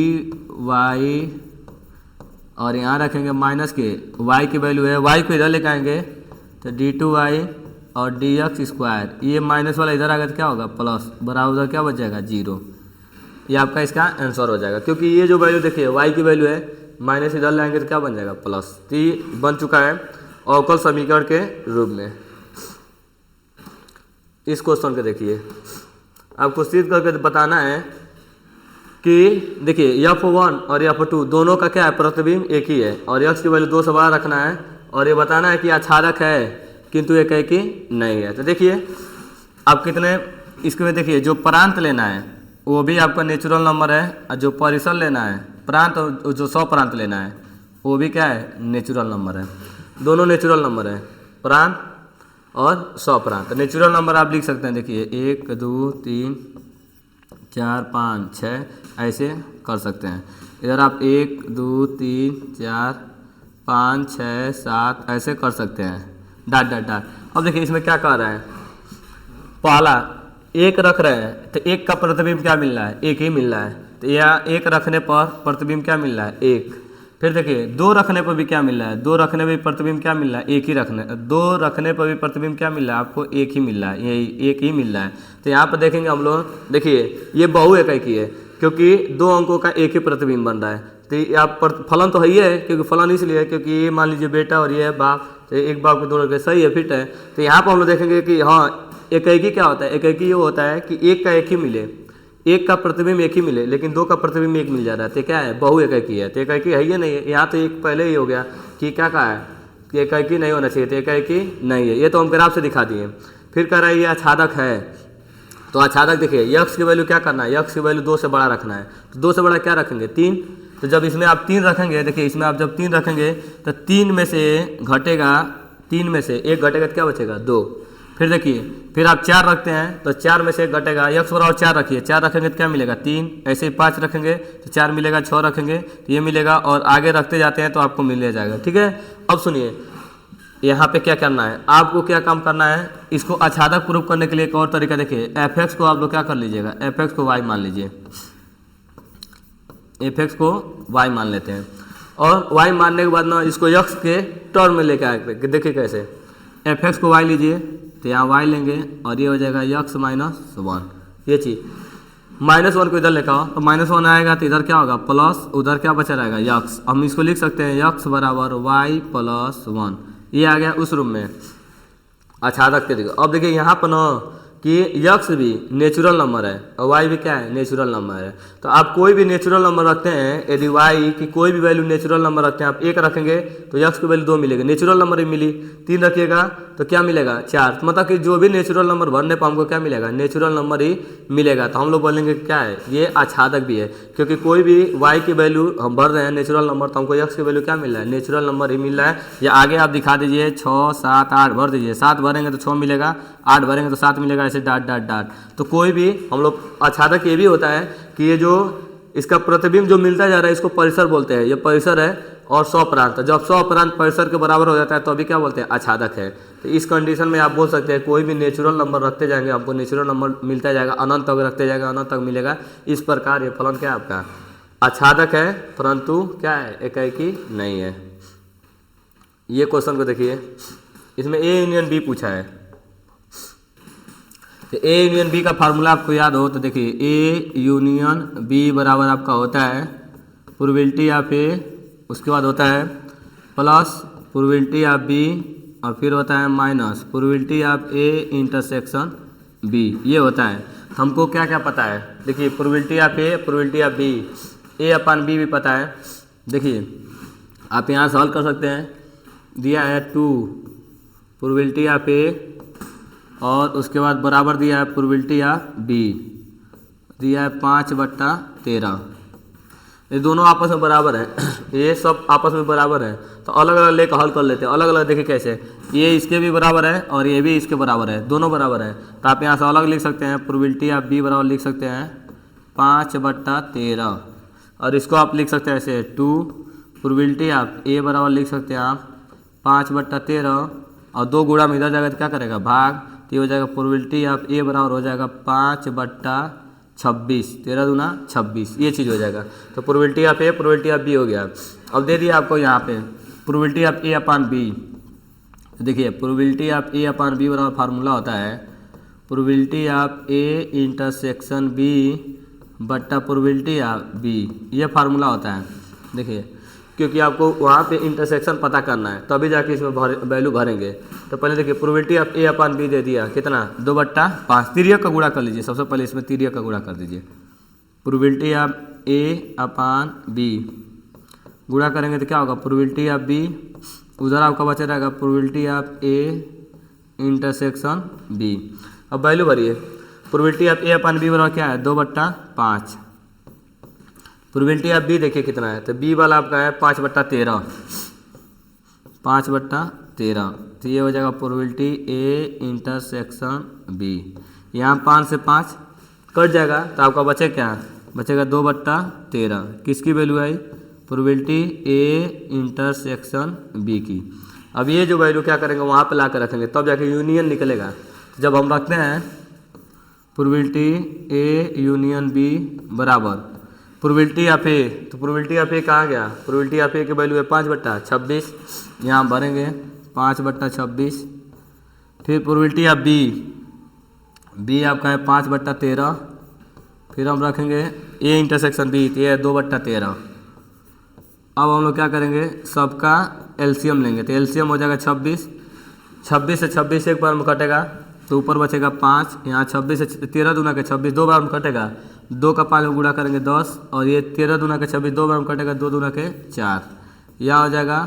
और यहाँ रखेंगे माइनस के y की वैल्यू है, y को इधर लेकर आएंगे तो d2y और dx², ये माइनस वाला इधर आ गया तो क्या होगा प्लस, बराबर उधर क्या बच जाएगा 0, ये आपका इसका आंसर हो जाएगा। क्योंकि ये जो वैल्यू देखिए y की वैल्यू है, माइनस इधर लाएंगे तो क्या बन जाएगा प्लस, तो ये बन चुका है अवकल समीकरण के रूप में। इस क्वेश्चन को देखिए, आपको सिद्ध करके बताना है कि देखिए f1 और f2 दोनों का क्या है प्रतिबिंब एक ही है, और x की वैल्यू 2 से बड़ा रखना है, और ये बताना है कि आच्छादक है किंतु एक है कि नहीं है। तो देखिए आप कितने इसमें देखिए जो प्रांत लेना है वो भी आपका नेचुरल नंबर है, और जो परिसर लेना है प्रांत और जो सौ प्रांत लेना है वो भी क्या है नेचुरल नंबर है, दोनों नेचुरल नंबर है, प्रांत और सौ प्रांत। नेचुरल नंबर आप लिख सकते हैं, देखिए 1 2 3 4 5 6 ऐसे कर सकते हैं। इधर आप 1 2 3 4 5 6 7 ऐसे कर सकते हैं, डाट डाट डाट। अब देखिए इसमें क्या कह रहा है, पहला 1 रख रहे हैं तो 1 का प्रतिबिंब क्या मिल रहा है, 1 ही मिल रहा है, तो यह 1 रखने पर प्रतिबिंब क्या मिल रहा है 1। फिर देखिए 2 रखने पर भी क्या मिल रहा है, 2 रखने पर भी प्रतिबिंब क्या मिल रहा है 1 ही रखने, 2 रखने पर भी प्रतिबिंब क्या मिल रहा है आपको 1 ही मिल रहा है, यही 1 ही मिल रहा है। तो यहाँ पर देखेंगे हम लोग, देखिए ये बहु एकाकी है क्योंकि 2 अंकों का 1 ही प्रतिबिंब बन रहा है, तो आप फलन तो है ही है, क्योंकि फलन इसलिए है क्योंकि ये मान लीजिए बेटा और ये है बाप, तो एक बाप के 2 लड़के सही है, फिट है। तो यहाँ पर हम लोग देखेंगे कि हाँ एकाकी क्या होता है, एकाकी ये होता है कि 1 का 1 ही मिले, 1 का प्रतिबिंब 1 ही मिले, लेकिन 2 का प्रतिबिंब 1 मिल जा रहा है, तो क्या है बहु एकाकी है। तो एकाकी है ही नहीं है, यहाँ तो 1 पहले ही हो गया कि क्या कहा है कि एकाकी नहीं होना चाहिए, तो एकाकी नहीं है, ये तो हम ग्राफ से दिखा दिए। फिर कह रहा है ये आच्छादक है, तो आच्छादक देखिए यक्स की वैल्यू क्या करना है, यक्स की वैल्यू 2 से बड़ा रखना है, तो 2 से बड़ा क्या रखेंगे 3, तो जब इसमें आप 3 रखेंगे, देखिए इसमें आप जब 3 रखेंगे तो 3 में से घटेगा, 3 में से 1 घटेगा तो क्या बचेगा 2। फिर देखिए फिर आप 4 रखते हैं तो 4 में से 1 घटेगा, यक्स बराबर 4 रखिए, 4 रखेंगे तो क्या मिलेगा 3, ऐसे ही 5 रखेंगे तो 4 मिलेगा, 6 रखेंगे तो ये मिलेगा, और आगे रखते जाते हैं तो आपको मिल जाएगा। ठीक है, अब सुनिए यहाँ पे क्या करना है, आपको क्या काम करना है, इसको आच्छादक प्रूफ करने के लिए एक और तरीका देखिए, fx को आप लोग क्या कर लीजिएगा, fx को y मान लीजिए, fx को y मान लेते हैं, और y मानने के बाद ना इसको x के टर्म में लेके आए, देखिए कैसे, fx को y लीजिए तो यहाँ y लेंगे और ये हो जाएगा x माइनस 1, ये चीज़ -1 को इधर लेकर आओ तो -1 आएगा, तो इधर क्या होगा प्लस, उधर क्या बचा रहेगा x, हम इसको लिख सकते हैं x बराबर y प्लस 1, ये आ गया उस रूप में आच्छादक के। देखो अब देखिए यहाँ पर ना कि यक्स भी नेचुरल नंबर है और वाई भी क्या है नेचुरल नंबर है, तो आप कोई भी नेचुरल नंबर रखते हैं, यदि वाई की कोई भी वैल्यू नेचुरल नंबर रखते हैं, आप 1 रखेंगे तो यक्स की वैल्यू 2 मिलेगी, नेचुरल नंबर ही मिली, 3 रखिएगा तो क्या मिलेगा 4, मतलब कि जो भी नेचुरल नंबर भरने पर हमको क्या मिलेगा नेचुरल नंबर ही मिलेगा। तो हम लोग बोलेंगे क्या है ये आच्छादक भी है, क्योंकि कोई भी वाई की वैल्यू हम भर रहे हैं नेचुरल नंबर, तो हमको यक्स की वैल्यू क्या मिल रहा है नेचुरल नंबर ही मिल रहा है। या आगे आप दिखा दीजिए 6 7 8 भर दीजिए, 7 भरेंगे तो 6 मिलेगा, 8 भरेंगे तो 7 मिलेगा, ऐसे डाट डाट डाट। तो कोई भी हम लोग आच्छादक ये भी होता है कि ये जो इसका प्रतिबिंब जो मिलता जा रहा है इसको परिसर बोलते हैं, ये परिसर है, और 100 प्रांत, जब 100 प्रांत परिसर के बराबर हो जाता है तो अभी क्या बोलते हैं आच्छादक है। तो इस कंडीशन में आप बोल सकते हैं कोई भी नेचुरल नंबर रखते जाएंगे हमको नेचुरल नंबर मिलता जाएगा, अनंत तक रखते जाएगा अनंत तक मिलेगा। इस प्रकार ये फलन क्या है आपका आच्छादक है, परंतु क्या है एकाकी नहीं है। ये क्वेश्चन को देखिए, इसमें ए यूनियन बी पूछा है, तो ए यूनियन बी का फार्मूला आपको याद हो तो देखिए ए यूनियन बी बराबर आपका होता है प्रोबेबिलिटी ऑफ ए, उसके बाद होता है प्लस प्रोबेबिलिटी ऑफ बी, और फिर होता है minus probability of A intersection B, ये होता है। तो हमको क्या क्या पता है, देखिए probability of A probability of B, A upon B भी पता है, देखिए आप यहाँ से हल कर सकते हैं, दिया है 2 प्रोबेबिलिटी ऑफ ए और उसके बाद बराबर दिया है प्रोबेबिलिटी ऑफ बी, दिया है 5/13। ये दोनों आपस में बराबर हैं, ये सब आपस में बराबर है, तो अलग अलग लेकर हल कर लेते हैं। अलग अलग देखिए कैसे, ये इसके भी बराबर है और ये भी इसके बराबर है, दोनों बराबर है, तो आप यहाँ से अलग लिख सकते हैं। प्रोबेबिलिटी ऑफ बी बराबर लिख सकते हैं 5/13 और इसको आप लिख सकते हैं ऐसे 2 प्रोबेबिलिटी ऑफ ए बराबर लिख सकते हैं आप 5/13 और 2 गुणा में इधर जाएगा तो क्या करेगा भाग, तो ये हो जाएगा प्रोबेबिलिटी ऑफ ए बराबर हो जाएगा 5/26, 13 दूना 26, ये चीज़ हो जाएगा। तो probability of A probability of B हो गया। अब दे दिया आपको यहाँ पे probability of A upon B. देखिए probability of A upon B बराबर फार्मूला होता है probability of A intersection B बट्टा प्रोबेबिलिटी ऑफ बी, ये फार्मूला होता है। देखिए क्योंकि आपको वहाँ पे इंटरसेक्शन पता करना है तभी जाके इसमें वैल्यू भरेंगे। तो पहले देखिए probability of A upon B दे दिया कितना 2/5, तिर्यक का गुणा कर लीजिए, सबसे पहले इसमें तिर्यक का गुणा कर दीजिए। Probability of A upon B गुणा करेंगे तो क्या होगा प्रोबेबिलिटी ऑफ बी, उधर आपका बचा रहेगा probability of A intersection B. अब वैल्यू भरिए, probability of A upon B बराबर क्या है 2/5। प्रोबेबिलिटी ऑफ बी देखिए कितना है, तो बी वाला आपका है 5/13, 5/13, तो ये हो जाएगा प्रोबेबिलिटी ए इंटरसेक्शन बी। यहाँ 5 से 5 कट जाएगा तो आपका बचे क्या, बचेगा 2/13, किसकी वैल्यू आई प्रोबेबिलिटी ए इंटरसेक्शन बी की। अब ये जो वैल्यू क्या करेंगे वहाँ पे ला कर रखेंगे तब जाके यूनियन निकलेगा। जब हम रखते हैं प्रोबेबिलिटी ए यूनियन बी बराबर प्रोबेबिलिटी ऑफ ए, तो प्रोबेबिलिटी ऑफ ए कहाँ गया, प्रोबेबिलिटी ऑफ ए की वैल्यू है 5/26, यहाँ भरेंगे 5/26। फिर प्रोबेबिलिटी ऑफ बी, बी आपका है 5/13, फिर हम रखेंगे ए इंटरसेक्शन बी, तो ये है 2/13। अब हम लोग क्या करेंगे सबका एलसीएम लेंगे, तो एलसीएम हो जाएगा 26, 26 से 26 एक बार में कटेगा तो ऊपर बचेगा 5, यहाँ 26 से 13 दूना के 26 दो बार में कटेगा, 2 का 5 में गुणा करेंगे 10 और ये 13 दूना के 26 दो बार में कटेगा 2 दूना के 4, यह हो जाएगा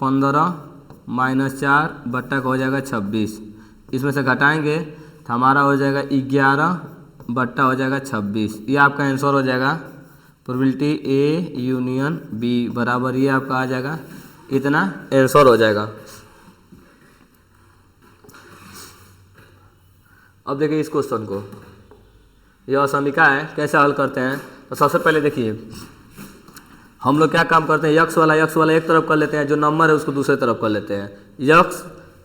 15 - 4 बट्टा का हो जाएगा 26, इसमें से घटाएंगे तो हमारा हो जाएगा 11 बट्टा हो जाएगा 26। ये आपका आंसर हो जाएगा प्रोबेबिलिटी ए यूनियन बी बराबर ये आपका आ जाएगा, इतना आंसर हो जाएगा। अब देखिए इस क्वेश्चन को, यह समीका है, कैसे हल करते हैं। तो सबसे पहले देखिए हम लोग क्या काम करते हैं, यक्स वाला एक तरफ कर लेते हैं, जो नंबर है उसको दूसरे तरफ कर लेते हैं।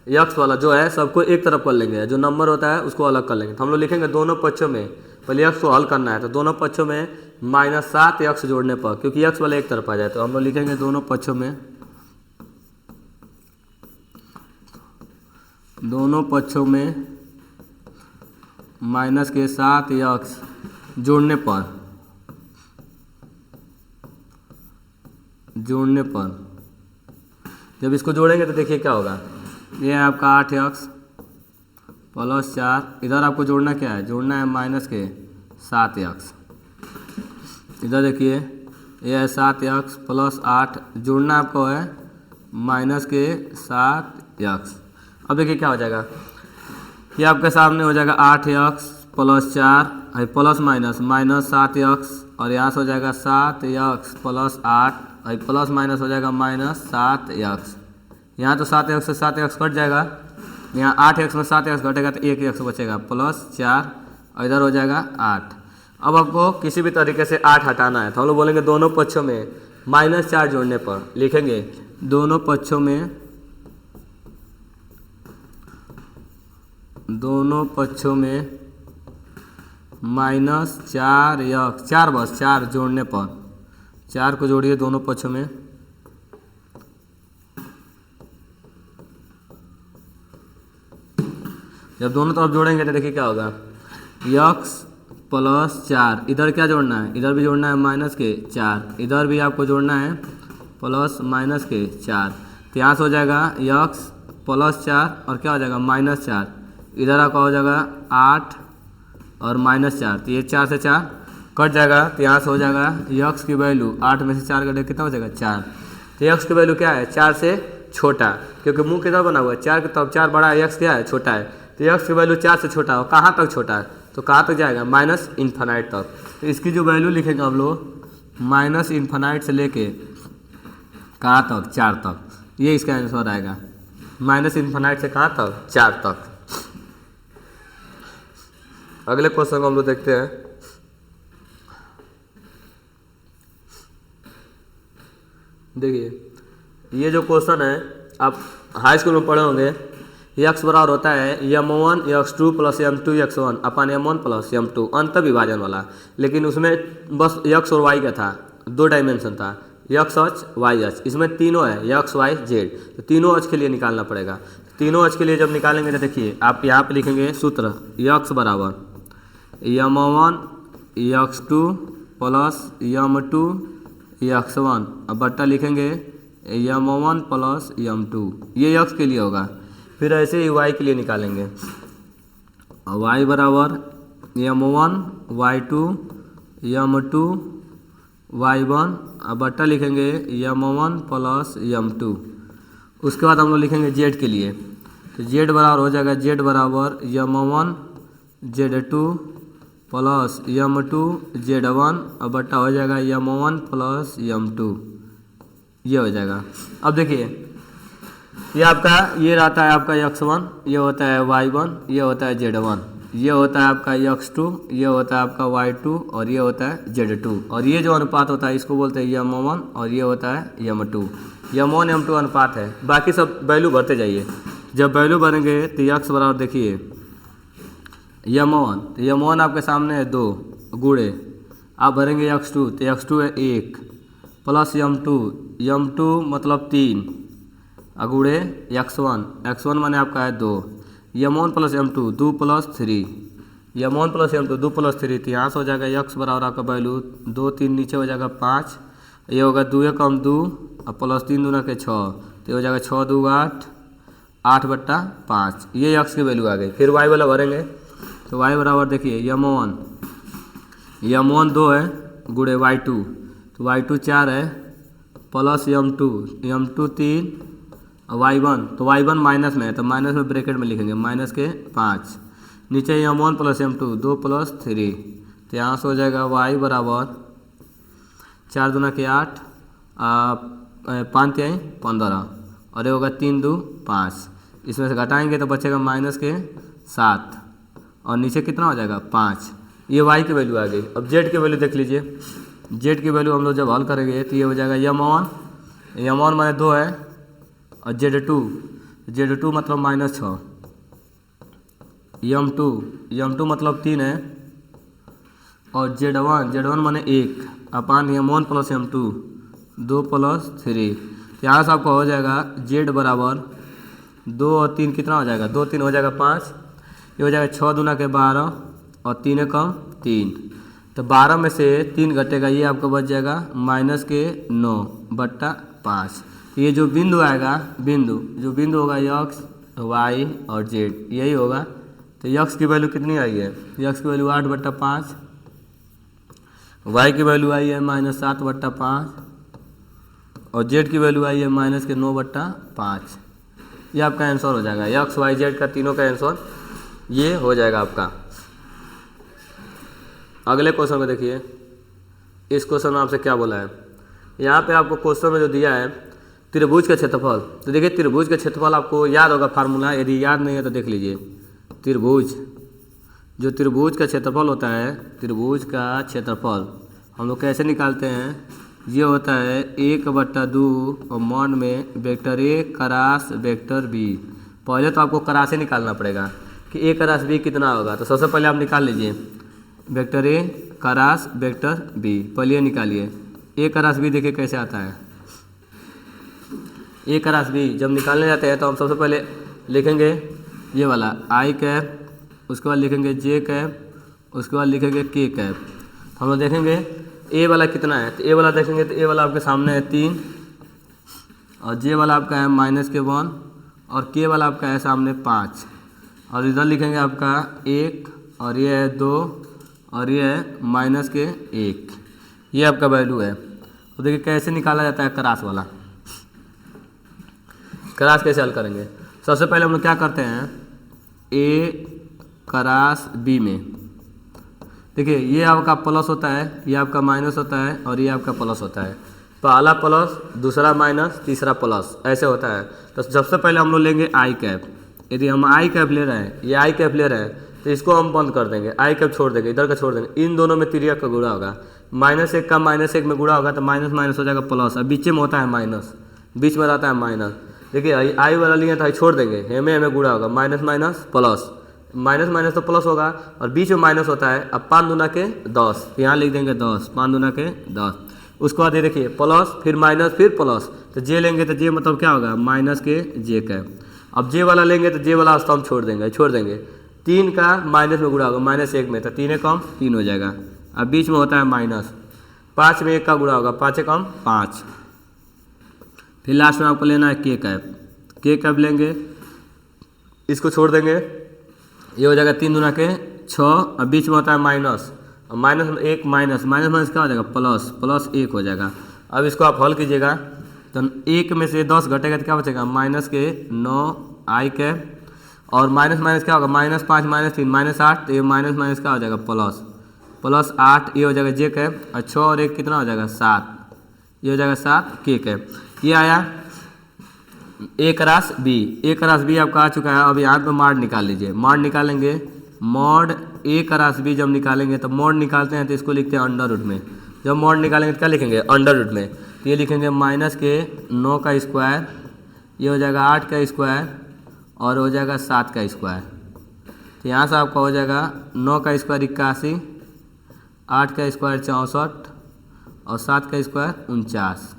यक्स वाला जो है सबको एक तरफ कर लेंगे, जो नंबर होता है उसको अलग कर लेंगे। तो हम लोग लिखेंगे दोनों पक्षों में, पहले यक्स को हल करना है तो दोनों पक्षों में -7 यक्स जोड़ने पर, क्योंकि यक्स वाला एक तरफ आ जाए, तो हम लोग लिखेंगे दोनों पक्षों में -7 यक्स जोड़ने पर जब इसको जोड़ेंगे तो देखिए क्या होगा, ये है आपका 8 यक्स प्लस 4, इधर आपको जोड़ना क्या है, जोड़ना है -7 यक्स। इधर देखिए ये है 7 यक्स प्लस 8, जोड़ना आपको है -7 यक्स। अब देखिए क्या हो जाएगा, ये आपके सामने हो जाएगा 8 यक्स प्लस 4 प्लस -7 यक्स और यहाँ से हो जाएगा 7 यक्स प्लस 8 प्लस माइनस हो जाएगा -7 यक्स। यहाँ तो 7 यक्स से 7 यक्स कट जाएगा, यहाँ 8 यक्स में 7 यक्स घटेगा तो 1 यक्स बचेगा प्लस 4 और इधर हो जाएगा 8। अब आपको किसी भी तरीके से 8 हटाना है तो हम लोग बोलेंगे दोनों पक्षों में -4 जोड़ने पर लिखेंगे दोनों पक्षों में -4 यक्स, 4 बस 4 जोड़ने पर, 4 को जोड़िए दोनों पक्षों में, जब दोनों तरफ जोड़ेंगे तो देखिए क्या होगा, यक्स प्लस 4, इधर क्या जोड़ना है, इधर भी जोड़ना है -4, इधर भी आपको जोड़ना है +4, तो यहाँ से हो जाएगा यक्स प्लस 4 और क्या हो जाएगा -4, इधर आपका हो जाएगा 8 और -4, तो ये 4 से 4 कट जाएगा तो यहाँ से हो जाएगा यक्स की वैल्यू 8 में से 4 कटे कितना हो जाएगा 4। तो यक्स की वैल्यू क्या है 4 से छोटा, क्योंकि मुंह कितना बना हुआ है 4 के, तब 4 बड़ा है, यक्स क्या है छोटा है। तो यक्स की वैल्यू 4 से छोटा हो, कहाँ तक छोटा है तो कहाँ तक जाएगा माइनस इन्फिनाइट तक। तो इसकी जो वैल्यू लिखेंगे हम लोग माइनस इन्फिनाइट से लेके कहाँ तक 4 तक, ये इसका आंसर आएगा। माइनस इन्फिनाइट से कहाँ तक 4 तक। अगले क्वेश्चन को हम लोग देखते हैं। देखिए ये जो क्वेश्चन है आप हाई स्कूल में पढ़े होंगे, यक्स बराबर होता है m1 x2 plus m2 x1 अपन m1 प्लस m2 अंत विभाजन वाला। लेकिन उसमें बस x और y का था, 2 डायमेंशन था, x अक्ष y अक्ष, इसमें तीनों है x y z। तो तीनों अक्ष के लिए निकालना पड़ेगा। तीनों अक्ष के लिए जब निकालेंगे तो देखिए आप यहाँ पे लिखेंगे सूत्र x बराबर m1 x2 plus m2 x1 अब बट्टा लिखेंगे m1 प्लस m2, ये x के लिए होगा। फिर ऐसे ही y के लिए निकालेंगे, y बराबर m1 y2 m2 y1 अब बट्टा लिखेंगे m1 प्लस m2। उसके बाद हम लोग लिखेंगे z के लिए, तो z बराबर हो जाएगा z बराबर m1 z2 plus m2 z1 अब बट्टा हो जाएगा m1 प्लस m2, ये हो जाएगा। अब देखिए ये आपका ये रहता है आपका x1, ये होता है y1, ये होता है z1, ये होता है आपका x2, ये होता है आपका y2 और ये होता है z2। और ये जो अनुपात होता है इसको बोलते हैं m1 और ये होता है m2। m1 m2 अनुपात है, बाकी सब वैल्यू भरते जाइए। जब वैल्यू भरेंगे तो x बराबर देखिए m1, तो m1 आपके सामने है 2 गुणे, आप भरेंगे x2 तो x2 है 1 प्लस m2 मतलब 3 अगुड़े x1 माने आपका है 2, m1 plus m2 2 plus 3, m1 plus m2 2 plus 3, तो यहाँ से हो जाएगा x बराबर आपका वैल्यू 2 3 नीचे हो जाएगा 5, ये होगा 2 कम 2 और प्लस 3 दूना के 6, तो हो जाएगा 6 2 8 8 बट्टा 5, ये x की वैल्यू आ गई। फिर y वाला भरेंगे तो y बराबर देखिए m1 2 है गुड़े y2, तो y2 4 है प्लस m2 3 y1, तो y1 माइनस में है तो माइनस में ब्रैकेट में लिखेंगे माइनस के 5, नीचे m1 प्लस m2 2 प्लस 3, तो यहाँ से हो जाएगा y बराबर 4 दूना के 8 5 3 15 और ये होगा 3 2 5, इसमें से घटाएंगे तो बचेगा माइनस के 7 और नीचे कितना हो जाएगा 5, ये y की वैल्यू आ गई। अब z की वैल्यू देख लीजिए, z की वैल्यू हम लोग जब हल करेंगे तो ये हो जाएगा m1 माने 2 है और z2 मतलब माइनस 6, m2 मतलब 3 है और z1 माने 1 अपान m1 प्लस m2 2 प्लस 3, यहाँ से आपको हो जाएगा z बराबर 2 और 3 कितना हो जाएगा 2 3 हो जाएगा 5, ये हो जाएगा 6 दूना के 12 और 3 कम 3, तो 12 में से 3 घटेगा, ये आपको बच जाएगा माइनस के 9 बट्टा 5। ये जो बिंदु आएगा जो बिंदु होगा x y और z यही होगा। तो x की वैल्यू कितनी आई है, x की वैल्यू 8 बट्टा 5, y की वैल्यू आई है माइनस 7 बट्टा 5 और z की वैल्यू आई है माइनस के 9 बट्टा 5। ये आपका आंसर हो जाएगा, x y z का तीनों का आंसर ये हो जाएगा आपका। अगले क्वेश्चन में देखिए, इस क्वेश्चन में आपसे क्या बोला है, यहाँ पे आपको क्वेश्चन में जो दिया है त्रिभुज का क्षेत्रफल। तो देखिए त्रिभुज का क्षेत्रफल आपको याद होगा फार्मूला, यदि याद नहीं है तो देख लीजिए। त्रिभुज का क्षेत्रफल होता है, त्रिभुज का क्षेत्रफल हम लोग कैसे निकालते हैं, ये होता है 1/2 और मान में vector a cross vector b। पहले तो आपको क्रॉस निकालना पड़ेगा कि a क्रॉस b कितना होगा, तो सबसे पहले आप निकाल लीजिए vector a cross vector b, पहले ये निकालिए। a क्रॉस b देखिए कैसे आता है, a क्रॉस b जब निकालने जाते हैं तो हम सबसे पहले लिखेंगे ये वाला i कैप, उसके बाद लिखेंगे j कैप, उसके बाद लिखेंगे k कैप। हम लोग देखेंगे a वाला कितना है, तो a वाला देखेंगे तो a वाला आपके सामने है 3 और j वाला आपका है -1 और k वाला आपका है सामने 5 और इधर लिखेंगे आपका 1 और ये है 2 और ये है माइनस के 1, ये आपका वैल्यू है। तो देखिए कैसे निकाला जाता है क्रॉस वाला। क्रॉस कैसे हल करेंगे, सबसे पहले हम लोग क्या करते हैं, ए क्रॉस बी में देखिए ये आपका प्लस होता है, ये आपका माइनस होता है और ये आपका प्लस होता है। पहला प्लस, दूसरा माइनस, तीसरा प्लस, ऐसे होता है। तो सबसे पहले हम लोग लेंगे आई कैप। यदि हम आई कैप ले रहे हैं, ये आई कैप ले रहे हैं, तो इसको हम बंद कर देंगे, आई कैप छोड़ देंगे, इधर का छोड़ देंगे। इन दोनों में तिर्यक का गुणा होगा, -1 का -1 में गुणा होगा तो माइनस माइनस हो जाएगा प्लस। अब बीच में होता है माइनस, बीच में रहता है माइनस। देखिए आई वाला लिए तो छोड़ देंगे, हमें गुणा होगा, minus minus plus, minus minus तो प्लस होगा और बीच में माइनस होता है। अब 5 दूना के 10, यहाँ लिख देंगे 10, 5 दूना के 10। उसके बाद ये देखिए प्लस, फिर माइनस, फिर प्लस, तो जे लेंगे तो जे मतलब क्या होगा, माइनस के जे का। अब जे वाला लेंगे तो जे वाला स्तंभ छोड़ देंगे। 3 का माइनस में गुणा होगा, -1 में, तो 3 कम 3 हो जाएगा। अब बीच में होता है माइनस, 5 में 1 का गुणा होगा, 5 कम 5। फिर लास्ट में आपको लेना है के कैप लेंगे, इसको छोड़ देंगे, ये हो जाएगा 3 दूना के 6। अब बीच में होता है माइनस, और -1 माइनस माइनस क्या हो जाएगा, प्लस 1 हो जाएगा। अब इसको आप हल कीजिएगा तो 1 में से 10 घटेगा तो क्या बचेगा, माइनस के 9 आई कैप, और माइनस माइनस क्या होगा, -5 -3 -8, तो ये माइनस माइनस क्या हो जाएगा, प्लस 8, ये हो जाएगा जे कैप, और 6 और 1 कितना हो जाएगा, 7, ये हो जाएगा 7 के कैप। ये आया ए क्रॉस बी आपका आ चुका है। अब यहाँ पे मॉड निकाल लीजिए, मॉड निकालेंगे, मॉड ए क्रॉस बी जब निकालेंगे तो मॉड निकालते हैं तो इसको लिखते हैं अंडर रूट में। जब मॉड निकालेंगे तो क्या लिखेंगे, अंडर रूट में, तो ये लिखेंगे माइनस के 9 का स्क्वायर, ये हो जाएगा 8 का स्क्वायर, और हो जाएगा 7 का स्क्वायर। तो यहाँ से आपका हो जाएगा 9 का स्क्वायर 81, 8 का स्क्वायर 64 और 7 का स्क्वायर 49।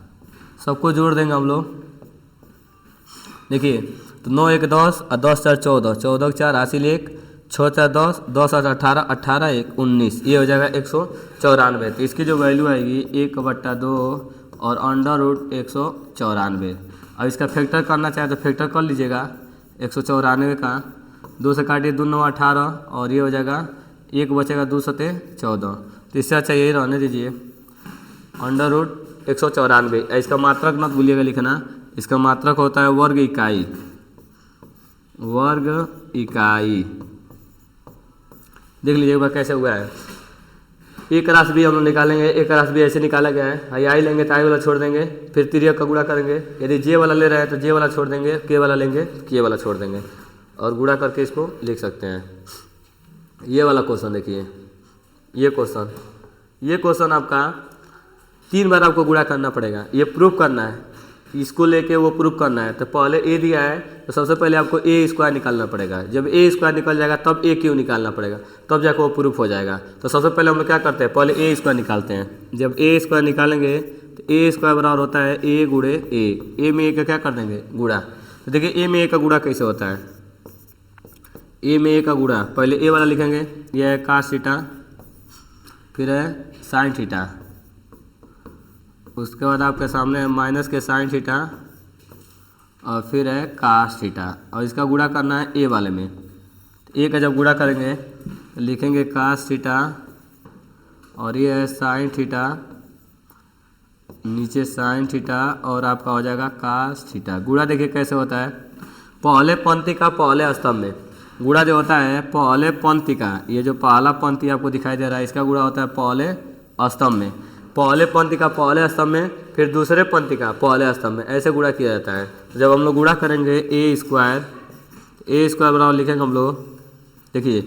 सबको जोड़ देंगे हम लोग। देखिए तो 9 1 10 और 10 4 14, 14 4 हासिल 1, 6 4 10, 10 8 18, 18 1 19, ये हो जाएगा 194। तो इसकी जो वैल्यू आएगी 1/2 और अंडर रूट 194। अब इसका फैक्टर करना चाहे तो फैक्टर कर लीजिएगा, 194 का 2 से काटिए, 2 9 18, और ये हो जाएगा 1 बचेगा, 2 7 14। तो इससे अच्छा यही रहने दीजिए, अंडर रूट 194। इसका मात्रक मत भूलिएगा लिखना, इसका मात्रक होता है वर्ग इकाई। देख लीजिए एक बार कैसे हुआ है। ए क्रॉस बी हम लोग निकालेंगे, ए क्रॉस बी ऐसे निकाला गया है, आई लेंगे तो आई वाला छोड़ देंगे, फिर तिर्यक का गुणा करेंगे। यदि जे वाला ले रहे हैं तो जे वाला छोड़ देंगे, के वाला लेंगे के वाला छोड़ देंगे, और गुणा करके इसको लिख सकते हैं। ये वाला क्वेश्चन देखिए, ये क्वेश्चन आपका 3 बार आपको गुणा करना पड़ेगा, ये प्रूफ करना है, इसको लेके वो प्रूफ करना है। तो पहले ए दिया है तो सबसे पहले आपको ए स्क्वायर निकालना पड़ेगा। जब ए स्क्वायर निकल जाएगा तब ए क्यू निकालना पड़ेगा, तब जाकर वो प्रूफ हो जाएगा। तो सबसे पहले हम लोग क्या करते हैं, पहले ए स्क्वायर निकालते हैं। जब ए स्क्वायर निकालेंगे तो ए स्क्वायर बराबर होता है ए गुणे ए में ए का क्या कर देंगे, गुणा। तो देखिए ए में ए का गुणा कैसे होता है, ए में ए का गुणा, पहले ए वाला लिखेंगे, यह है cos थीटा, फिर है sin थीटा, उसके बाद आपके सामने है माइनस के sin थीटा, और फिर है cos थीटा, और इसका गुणा करना है ए वाले में। ए का जब गुणा करेंगे तो लिखेंगे cos थीटा, और ये है sin थीटा, नीचे sin थीटा, और आपका हो जाएगा cos थीटा। गुणा देखिए कैसे होता है, पहले पंक्ति का पहले स्तंभ में गुणा जो होता है, पहले पंक्ति का, ये जो पहला पंक्ति आपको दिखाई दे रहा है इसका गुणा होता है पहले स्तंभ में, पहले पंक्ति का पहले स्तंभ में, फिर दूसरे पंक्ति का पहले स्तंभ में, ऐसे गुणा किया जाता है। जब हम लोग गुणा करेंगे ए स्क्वायर बराबर लिखेंगे हम लोग, देखिए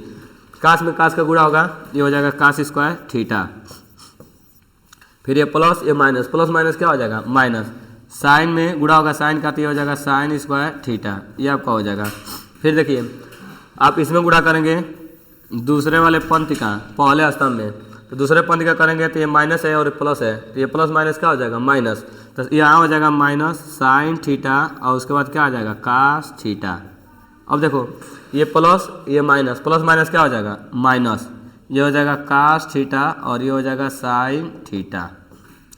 काश में काश का गुणा होगा, ये हो जाएगा cos स्क्वायर थीटा, फिर ये प्लस ये माइनस, प्लस माइनस क्या हो जाएगा, माइनस, साइन में गुणा होगा साइन का, तो ये हो जाएगा sin स्क्वायर थीटा, ये आपका हो जाएगा। फिर देखिए आप इसमें गुणा करेंगे दूसरे वाले पंक्ति का पहले स्तंभ में, तो दूसरे पंक्ति का करेंगे तो ये माइनस है और प्लस है, तो ये प्लस माइनस क्या हो जाएगा, माइनस, तो यहाँ हो जाएगा माइनस sin थीटा, और उसके बाद क्या आ जाएगा cos थीटा। अब देखो ये प्लस ये माइनस, प्लस माइनस क्या हो जाएगा, माइनस, ये हो जाएगा cos थीटा, और ये हो जाएगा sin थीटा।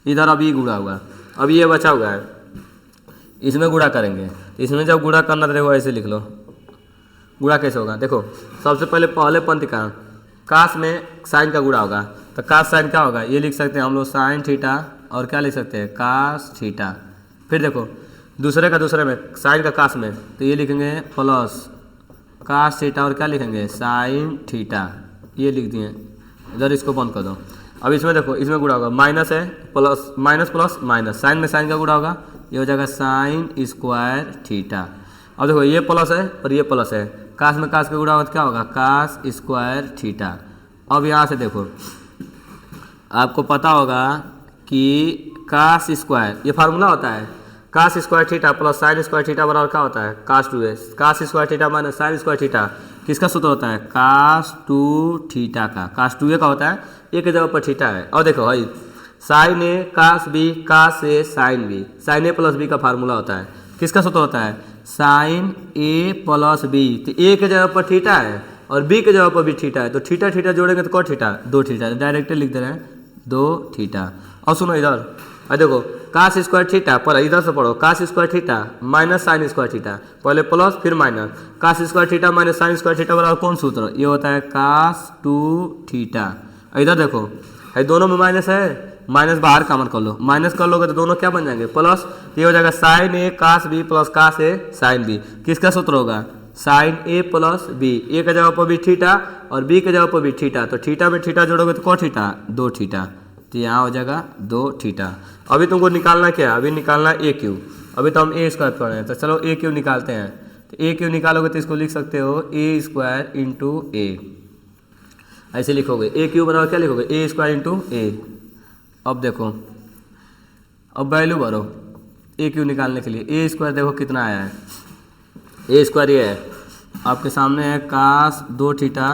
इधर अभी गुणा हुआ, अब ये बचा हुआ है, इसमें गुणा करेंगे। इसमें जब गुणा करना तो देखो ऐसे लिख लो, गुणा कैसे होगा, देखो सबसे पहले पहले पंक्ति का कास में साइन का गुणा होगा, तो कास साइन क्या होगा, ये लिख सकते हैं हम लोग साइन थीटा, और क्या लिख सकते हैं कास थीटा। फिर देखो दूसरे का दूसरे में साइन का कास में, तो ये लिखेंगे प्लस कास थीटा, और क्या लिखेंगे साइन थीटा, ये लिख दिए। इधर इसको बंद कर दो। अब इसमें देखो, इसमें गुणा होगा, माइनस है plus, minus plus minus, sine में साइन का गुणा होगा, ये हो जाएगा साइन स्क्वायर थीटा। अब देखो ये प्लस है और ये प्लस है, कास में कास का गुणा होगा तो क्या होगा कास स्क्वायर थीटा। अब यहाँ से देखो आपको पता होगा कि कास स्क्वायर ये फार्मूला होता है, cos square theta plus sine square theta बराबर क्या होता है cos 2a। Cos square theta minus sine square theta किसका सूत्र होता है कास 2 थीटा का। कास 2a का होता है, ए के जगह पर थीटा है। और देखो भाई साइन ए कास बी, कास ए साइन बी, साइन ए प्लस बी का फार्मूला होता है, किसका सूत्र होता है साइन ए प्लस बी। तो ए के जगह पर थीटा है और बी के जगह पर भी थीटा है, तो थीटा थीटा जोड़ेंगे तो कौन थीटा 2 थीटा, डायरेक्टली लिख दे रहे हैं 2 थीटा। और सुनो इधर, और देखो कास स्क्वायर थीटा, पर इधर से पढ़ो cos square theta minus sine square theta, पहले प्लस फिर minus, cos square theta minus sine square theta बराबर कौन सूत्र, ये होता है कास 2 थीटा। इधर देखो है दोनों में माइनस है, माइनस बाहर कॉमन कर लो, माइनस कर लोगे तो दोनों क्या बन जाएंगे प्लस, ये हो जाएगा साइन ए कास बी प्लस कास ए साइन बी। किसका सूत्र होगा साइन ए प्लस बी, ए के जगह पर भी थीटा और बी के जगह पर भी थीटा, तो थीटा में थीटा जोड़ोगे तो कौन थीटा 2 थीटा, तो यहाँ हो जाएगा 2 थीटा। अभी तुमको निकालना क्या, अभी निकालना ए क्यू। अभी तो हम ए स्क्वायर पढ़ रहे हैं, तो चलो ए क्यू निकालते हैं। तो ए क्यू निकालोगे तो इसको लिख सकते हो ए स्क्वायर इंटू ए, ऐसे लिखोगे ए क्यू बराबर क्या लिखोगे ए स्क्वायर इंटू ए। अब देखो अब वैल्यू भरो ए क्यू निकालने के लिए, ए स्क्वायर देखो कितना आया है, ए स्क्वायर ये है आपके सामने है कास 2 थीटा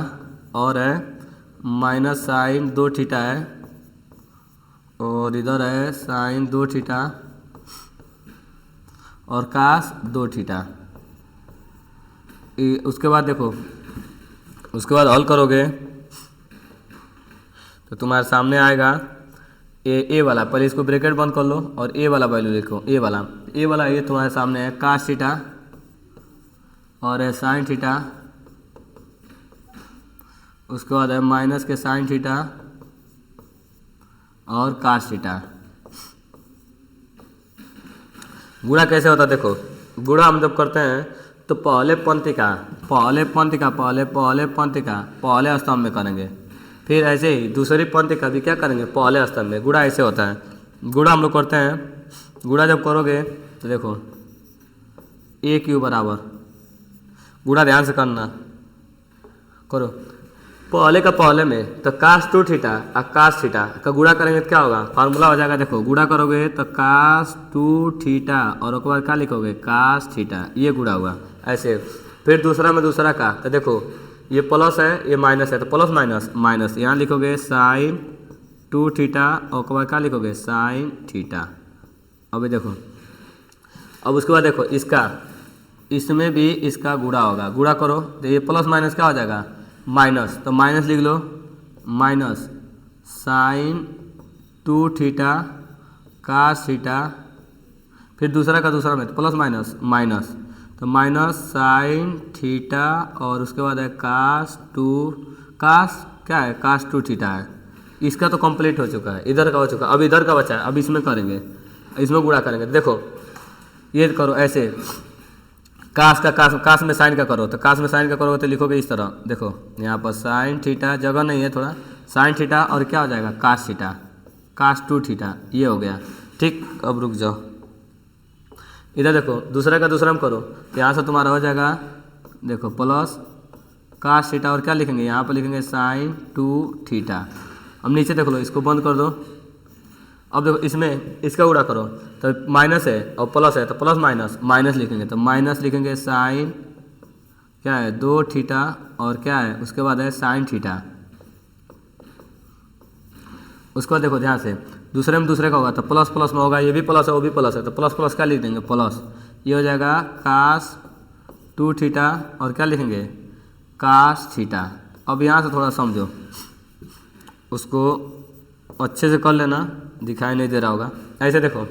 और है माइनस साइन 2 थीटा है, और इधर है साइन 2 थीटा और कास 2 थीटा। उसके बाद देखो, उसके बाद हल करोगे तो तुम्हारे सामने आएगा ए वाला, पहले इसको ब्रैकेट बंद कर लो और ए वाला वैल्यू लिखो, ए वाला ये तुम्हारे सामने है कास थीटा और है साइन थीटा, उसके बाद है माइनस के साइन थीटा और कास थीटा। गुणा कैसे होता है देखो, गुणा हम जब करते हैं तो पहले पंक्ति का पहले स्तंभ में करेंगे, फिर ऐसे ही दूसरी पंक्ति का भी क्या करेंगे पहले स्तंभ में। गुणा ऐसे होता है, गुणा हम लोग करते हैं, गुणा जब करोगे तो देखो ए क्यू बराबर, गुणा ध्यान से करना, करो पहले का पहले में तो कास 2 थीटा और कास थीटा का गुणा करेंगे तो क्या होगा फार्मूला हो जाएगा। देखो गुणा करोगे तो कास 2 थीटा और उसके बाद क्या लिखोगे कास थीटा, ये गुणा हुआ ऐसे। फिर दूसरा में दूसरा का, तो देखो ये प्लस है ये माइनस है, तो प्लस माइनस माइनस, यहाँ लिखोगे साइन 2 थीटा और उसके बाद क्या लिखोगे साइन थीटा। अभी देखो, अब उसके बाद देखो इसका, इसमें भी इसका गुणा होगा, गुणा करो तो ये प्लस माइनस क्या हो जाएगा माइनस, तो माइनस लिख लो, minus sine 2 theta cos theta, फिर दूसरा का दूसरा में तो प्लस माइनस माइनस, तो माइनस साइन थीटा और उसके बाद है कास 2, कास क्या है कास 2 थीटा है। इसका तो कंप्लीट हो चुका है, इधर का हो चुका है, अब इधर का बचा है, अब इसमें करेंगे, इसमें गुणा करेंगे। देखो ये करो ऐसे, कास का कास में साइन का करो, तो कास में साइन का करोगे तो लिखोगे इस तरह, देखो यहाँ पर साइन थीटा, जगह नहीं है थोड़ा, साइन थीटा और क्या हो जाएगा कास थीटा, कास 2 थीटा, ये हो गया ठीक। अब रुक जाओ, इधर देखो दूसरा का दूसरा में करो, तो यहाँ से तुम्हारा हो जाएगा देखो प्लस कास थीटा और क्या लिखेंगे यहाँ पर लिखेंगे साइन 2 थीटा। अब नीचे देख लो, इसको बंद कर दो। अब देखो इसमें इसका गुणा करो तो माइनस है और प्लस है, तो प्लस माइनस माइनस लिखेंगे, तो माइनस लिखेंगे साइन क्या है 2 थीटा और क्या है उसके बाद है साइन थीटा। उसके बाद देखो ध्यान से, दूसरे में दूसरे का होगा तो प्लस प्लस में होगा, ये भी प्लस है वो भी प्लस है, तो प्लस प्लस क्या लिख देंगे प्लस, ये हो जाएगा कास 2 थीटा और क्या लिखेंगे कास थीटा। अब यहाँ से थोड़ा समझो, उसको अच्छे से कर लेना, दिखाई नहीं दे रहा होगा। ऐसे देखो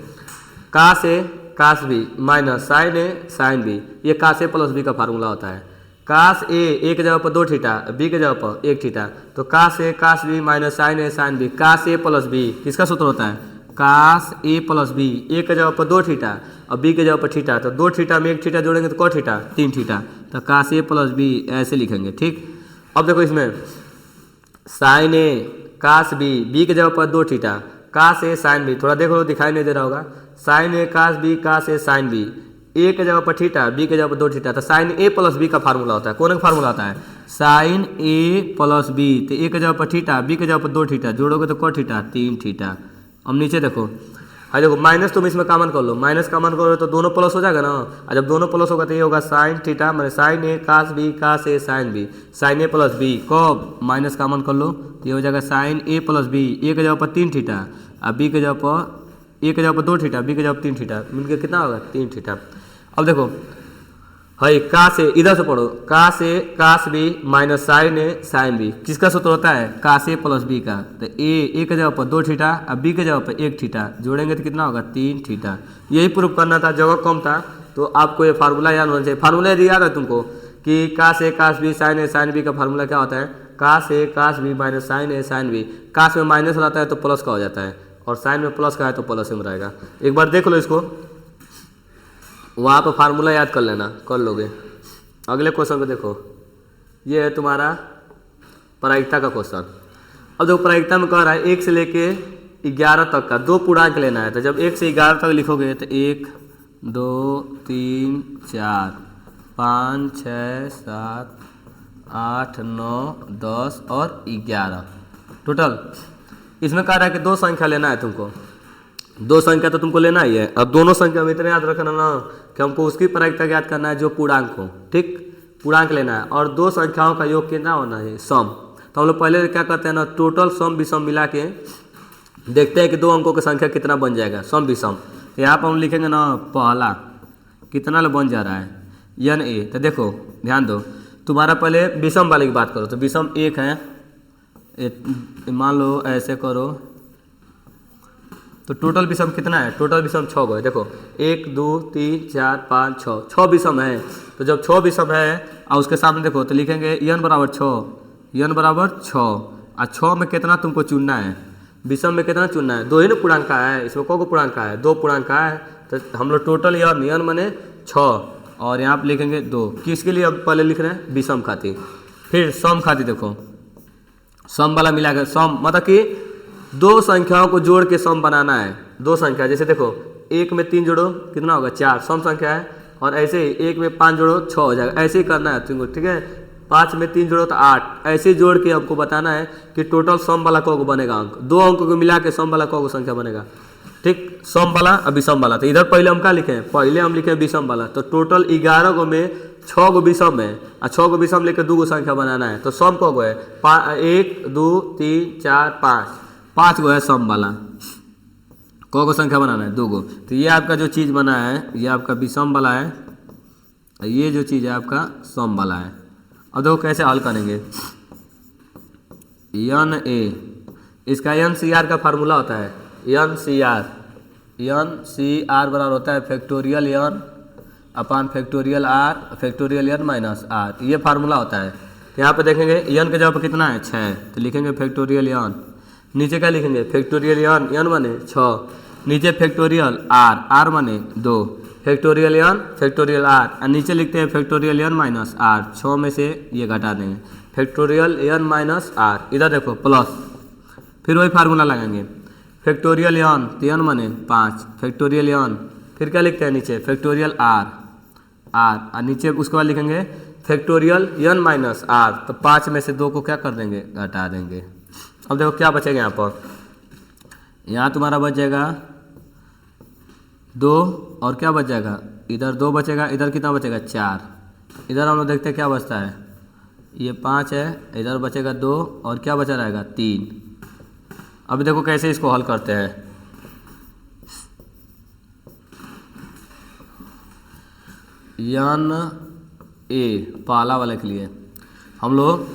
कास ए कास बी माइनस साइन ए साइन बी, ये कास ए प्लस बी का फार्मूला होता है। कास ए के जगह पर 2 थीटा, बी के जगह पर 1 थीटा, तो कास ए कास बी माइनस साइन ए साइन बी, कास ए प्लस बी किसका सूत्र होता है? कास ए प्लस बी, ए के जगह पर 2 थीटा और बी के जगह पर थीटा, तो 2 थीटा में 1 थीटा जोड़ेंगे तो कौ थीटा? 3 थीटा, तो कास ए प्लस बी ऐसे लिखेंगे। ठीक, अब देखो इसमें साइन ए कास बी, बी के जगह पर 2 थीटा, कास ए साइन बी, थोड़ा देखो दिखाई नहीं दे रहा होगा, साइन ए कास बी कास ए साइन बी, ए के जगह पर थीटा, बी के जगह पर 2 थीटा, तो साइन ए प्लस बी का फार्मूला होता है। कौन का फार्मूला होता है? साइन ए प्लस बी, तो ए के जगह पर थीटा, बी के जगह पर 2 थीटा, जोड़ोगे तो कौ थीटा? 3 थीटा। अब नीचे देखो, हाँ देखो माइनस तुम इसमें कॉमन कर लो, माइनस कॉमन करोगे तो दोनों प्लस हो जाएगा ना, और जब दोनों प्लस होगा तो ये होगा साइन थीटा मैंने साइन ए कास बी कास ए साइन बी, साइन ए प्लस बी, कब माइनस कॉमन कर लो तो ये हो जाएगा साइन ए प्लस बी, ए के जगह पर 3 थीटा और बी के जगह पर ए के जगह पर 2 थीटा, बी के जगह पर 3 थीटा, मिलकर कितना होगा? 3 थीटा। अब देखो है कास ए, इधर से पढ़ो, कास ए कास बी माइनस साइन ए साइन बी, किसका सूत्र होता है? कास ए प्लस बी का, तो ए के जगह पर 2 थीटा और बी के जगह पर 1 थीटा, जोड़ेंगे तो कितना होगा? 3 थीटा। यही प्रूफ करना था, जगह कम था तो आपको ये फार्मूला याद होना चाहिए। फार्मूला यदि याद है तुमको कि कास ए कास बी साइन ए साइन बी का फार्मूला क्या होता है? कास ए कास बी माइनस साइन ए साइन बी, कास में माइनस रहता है तो प्लस का हो जाता है और साइन में प्लस का है तो प्लस में रहेगा। एक बार देख लो इसको, वहाँ पर फार्मूला याद कर लेना, कर लोगे। अगले क्वेश्चन को देखो, ये है तुम्हारा प्रायिकता का क्वेश्चन। अब देखो प्रायिकता में कह रहा है 1 से लेके 11 तक का 2 पूर्णांक लेना है, तो जब 1 से 11 तक लिखोगे तो 1 2 3 4 5 6 7 8 9 10 और 11 टोटल। इसमें कह रहा है कि 2 संख्या लेना है तुमको, 2 संख्या तो तुमको लेना ही है। अब दोनों संख्या में इतना याद रखना ना कि हमको उसकी प्रायिकता याद करना है जो पूर्णांक हो। ठीक, पूर्णांक लेना है और 2 संख्याओं का योग कितना होना है? सम। तो हम लोग पहले क्या करते हैं ना, टोटल सम विषम मिला के देखते हैं कि 2 अंकों की संख्या कितना बन जाएगा, सम विषम। तो यहाँ पर हम लिखेंगे ना, पहला कितना बन जा रहा है? N A. तो देखो ध्यान दो, तुम्हारा पहले विषम वाले की बात करो, तो विषम 1 है, मान लो ऐसे करो, तो टोटल विषम कितना है? टोटल विषम 6 गो है। देखो 1 2 3 4 5 6, 6 विषम है। तो जब 6 विषम है और उसके सामने देखो तो लिखेंगे n बराबर 6, n बराबर 6, और 6 में कितना तुमको चुनना है? विषम में कितना चुनना है? 2 ही ना पूर्णांक का है, इसमें कौन को पूर्णांक का है? 2 पूर्णांक का है। तो हम लोग टोटल n माने 6 और यहाँ पर लिखेंगे 2। किसके लिए अब पहले लिख रहे हैं? विषम खातिर। फिर सम खातिर देखो, सम वाला मिला कर सम मतलब कि 2 संख्याओं को जोड़ के सम बनाना है। 2 संख्या जैसे देखो 1 में 3 जोड़ो कितना होगा? 4, सम संख्या है। और ऐसे ही 1 में 5 जोड़ो 6 हो जाएगा, ऐसे ही करना है तुमको। ठीक है, 5 में 3 जोड़ो तो 8, ऐसे ही जोड़ के हमको बताना है कि टोटल सम वाला कौन को बनेगा अंक। 2 अंकों को मिला के सम वाला कौन को संख्या बनेगा? ठीक, सम वाला और विषम वाला। तो इधर पहले हम क्या लिखे? पहले हम लिखे विषम वाला। तो टोटल 11 गो में 6 गो विषम है और 6 गो विषम लेकर 2 गो संख्या बनाना है। तो सम कौन को है? 1 2 3 4 5 गो है सम वाला। कौ को संख्या बनाना है? 2 गो। तो ये आपका जो चीज़ बना है ये आपका विषम वाला है, ये जो चीज़ है आपका सम वाला है। अब देखो कैसे हल करेंगे। एन ए, इसका एन सी आर का फार्मूला होता है एन सी आर बराबर होता है factorial n upon factorial r factorial n minus r, ये फार्मूला होता है। तो यहाँ पे देखेंगे एन के जगह पर कितना है? 6, तो लिखेंगे फैक्टोरियल एन। नीचे क्या लिखेंगे? फैक्टोरियल एन माने 6, नीचे फैक्टोरियल आर माने 2, फैक्टोरियल एन फैक्टोरियल आर, और नीचे लिखते हैं फैक्टोरियल एन माइनस आर। 6 में से ये घटा देंगे, फैक्टोरियल एन माइनस आर। इधर देखो प्लस, फिर वही फार्मूला लगाएंगे फैक्टोरियल एन, तो एन माने 5, फैक्टोरियल एन, फिर क्या लिखते हैं नीचे? फैक्टोरियल आर, और नीचे उसके बाद लिखेंगे फैक्टोरियल एन माइनस आर। तो 5 में से 2 को क्या कर देंगे? घटा देंगे। अब देखो क्या बचेगा यहाँ पर? यहाँ तुम्हारा बच जाएगा 2 और क्या बच जाएगा? इधर 2 बचेगा, इधर कितना बचेगा? 4। इधर हम लोग देखते हैं क्या बचता है, ये 5 है, इधर बचेगा 2 और क्या बचा रहेगा? 3। अब देखो कैसे इसको हल करते हैं। एन ए पहला वाले के लिए हम लोग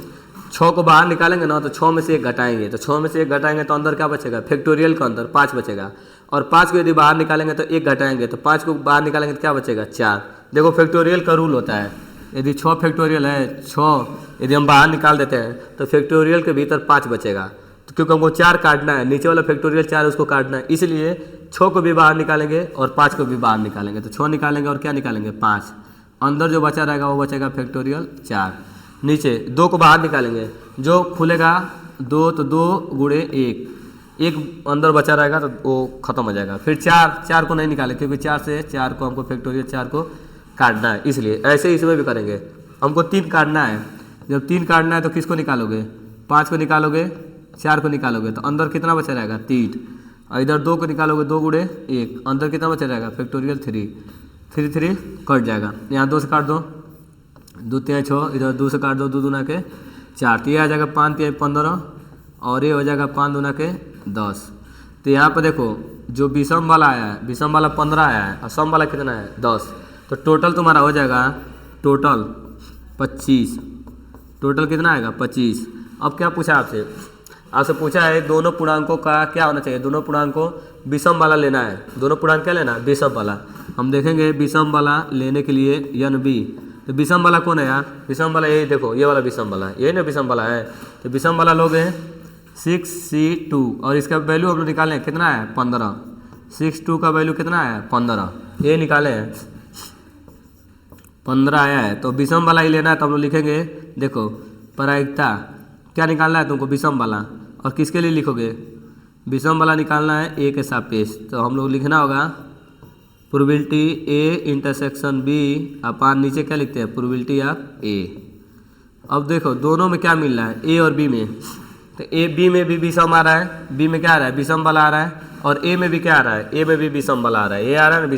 6 को बाहर निकालेंगे ना, तो 6 में से 1 घटाएंगे, तो 6 में से 1 घटाएंगे तो अंदर क्या बचेगा? फैक्टोरियल के अंदर 5 बचेगा, और 5 को यदि बाहर निकालेंगे तो 1 घटाएंगे, तो 5 को बाहर निकालेंगे तो क्या बचेगा? 4। देखो फैक्टोरियल का रूल होता है यदि 6 फैक्टोरियल है 6, यदि हम बाहर निकाल देते हैं तो फैक्टोरियल के भीतर 5 बचेगा, तो क्योंकि हमको 4 काटना है, नीचे वाला फैक्टोरियल 4 उसको काटना है, इसलिए 6 को भी बाहर निकालेंगे और 5 को भी बाहर निकालेंगे। तो 6 निकालेंगे और क्या निकालेंगे 5, अंदर जो बचा रहेगा वो बचेगा फैक्टोरियल 4। नीचे 2 को बाहर निकालेंगे, जो खुलेगा 2 तो 2 गुणे 1 अंदर बचा रहेगा तो वो खत्म हो जाएगा। फिर 4 को नहीं निकालें क्योंकि 4 से 4 को हमको फैक्टोरियल 4 को काटना है, इसलिए ऐसे ही इसमें भी करेंगे। हमको 3 काटना है, जब 3 काटना है तो किसको निकालोगे 5 को निकालोगे 4 को निकालोगे तो अंदर कितना बचा रहेगा 3, और इधर 2 को निकालोगे 2 गुणे 1, अंदर कितना बचा रहेगा फैक्टोरियल 3 कट जाएगा। यहाँ 2 से काट दो, 2 3 6, इधर 2 से काट दो, 2 दूना के 4, तो ये आ जाएगा 5 3 15 और ये हो जाएगा 5 दूना के 10। तो यहाँ पर देखो जो विषम वाला आया है, विषम वाला 15 आया है और सम वाला कितना है 10, तो टोटल तुम्हारा हो जाएगा टोटल 25, टोटल कितना आएगा 25। अब क्या पूछा आपसे पूछा है दोनों पूर्णांकों का क्या होना चाहिए, दोनों पूर्णांकों विषम वाला लेना है, दोनों पूर्णांक क्या लेना है विषम वाला। हम देखेंगे विषम वाला लेने के लिए एन बी, तो विषम वाला कौन है यार, विषम वाला ये देखो ये वाला विषम वाला है, ये ना विषम वाला है, तो विषम वाला लोग हैं 6C2 और इसका वैल्यू हम लोग निकाले हैं कितना है 15, 6 का वैल्यू कितना है 15, ये निकाले हैं 15 आया है, तो विषम वाला ही लेना है। तो हम लोग लिखेंगे देखो प्रायिकता क्या निकालना है तुमको विषम वाला, और किसके लिए लिखोगे विषम वाला निकालना है ए के सापेक्ष, तो हम लोग लिखना होगा प्रोबेबिलिटी ए इंटरसेक्शन बी अपान नीचे क्या लिखते हैं प्रोबेबिलिटी ऑफ ए। अब देखो दोनों में क्या मिल रहा है ए और बी में, तो ए बी में भी विषम आ रहा है, बी में क्या आ रहा है विषम वाला आ रहा है, और ए में भी क्या आ रहा है ए में भी विषम वाला आ रहा है, ये आ रहा है ना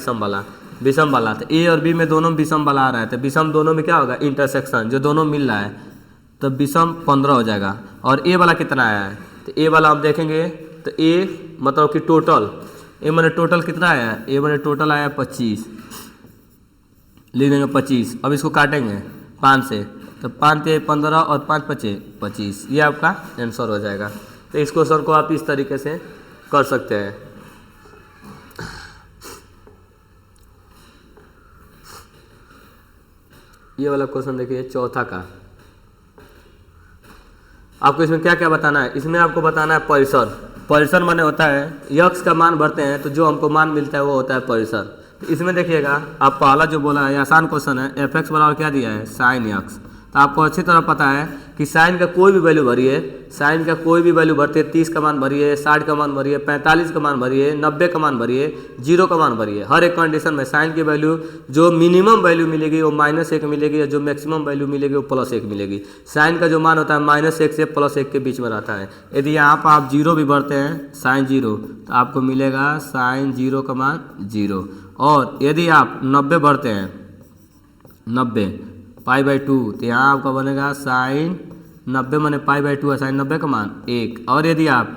विषम वाला, तो ए और बी में दोनों में विषम वाला आ रहा है, तो विषम दोनों में क्या होगा इंटरसेक्शन जो दोनों मिल रहा है, तो विषम 15 हो जाएगा। और ए वाला कितना आया है, तो ए वाला हम देखेंगे तो ए मतलब कि टोटल ए मैंने टोटल कितना आया है, ए मैंने टोटल आया 25, लिख देंगे 25। अब इसको काटेंगे 5 से, तो 5 3 15 और 5 5 25, ये आपका आंसर हो जाएगा। तो इस क्वेश्चन को आप इस तरीके से कर सकते हैं। ये वाला क्वेश्चन देखिए चौथा का, आपको इसमें क्या क्या बताना है, इसमें आपको बताना है परिसर। परिसर माने होता है यक्स का मान भरते हैं तो जो हमको मान मिलता है वो होता है परिसर। तो इसमें देखिएगा आप पहला जो बोला है आसान क्वेश्चन है, एफ एक्स बराबर क्या दिया है साइन यक्स, तो आपको अच्छी तरह पता है कि साइन का कोई भी वैल्यू भरिए, साइन का कोई भी वैल्यू भरते 30 का मान भरिए, 60 का मान भरिए, 45 का मान भरिए, 90 का मान भरिए, 0 का मान भरिए, हर एक कंडीशन में साइन की वैल्यू जो मिनिमम वैल्यू मिलेगी वो -1 मिलेगी, और जो मैक्सिमम वैल्यू मिलेगी वो +1 मिलेगी। साइन का जो मान होता है -1 से +1 के बीच में रहता है। यदि यहाँ पर आप 0 भी भरते हैं साइन 0 तो आपको मिलेगा साइन 0 का मान 0, और यदि आप 90 भरते हैं 90 π/2 तो यहाँ आपका बनेगा साइन 90 माने π/2 है, साइन 90 का मान 1, और यदि आप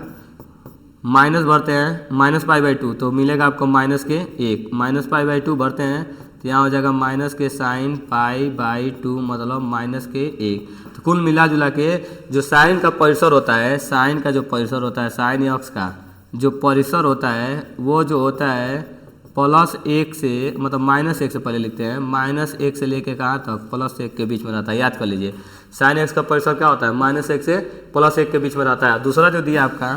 माइनस भरते हैं -π/2 तो मिलेगा आपको -1, -π/2 भरते हैं तो यहाँ हो जाएगा माइनस के साइन π/2 मतलब -1। तो कुल मिला जुला के जो साइन का परिसर होता है, साइन का जो परिसर होता है, साइन यक्स का जो परिसर होता है वो जो होता है +1 से मतलब -1 से पहले लिखते हैं, -1 से लेके कहाँ तक +1 के बीच में रहता है, याद कर लीजिए। साइन एक्स का परिसर क्या होता है -1 से +1 के बीच में रहता है। दूसरा जो दिया आपका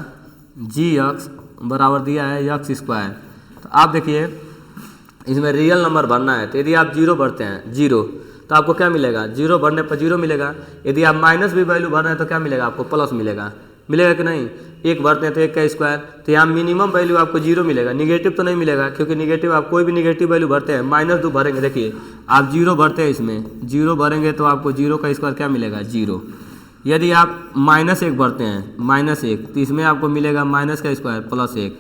जी एक्स बराबर दिया है x², तो आप देखिए इसमें रियल नंबर भरना है, तो यदि आप 0 भरते हैं 0 तो आपको क्या मिलेगा, 0 भरने पर 0 मिलेगा। यदि आप माइनस भी वैल्यू भरना है तो क्या मिलेगा आपको प्लस मिलेगा कि नहीं। 1 भरते हैं तो 1 का स्क्वायर, तो यहाँ मिनिमम वैल्यू आपको 0 मिलेगा, निगेटिव तो नहीं मिलेगा क्योंकि निगेटिव आप कोई भी निगेटिव वैल्यू भरते हैं -2 भरेंगे। देखिए आप 0 भरते हैं, इसमें 0 भरेंगे तो आपको 0 का स्क्वायर क्या मिलेगा 0। यदि आप -1 भरते हैं -1 तो इसमें आपको मिलेगा माइनस का स्क्वायर +1।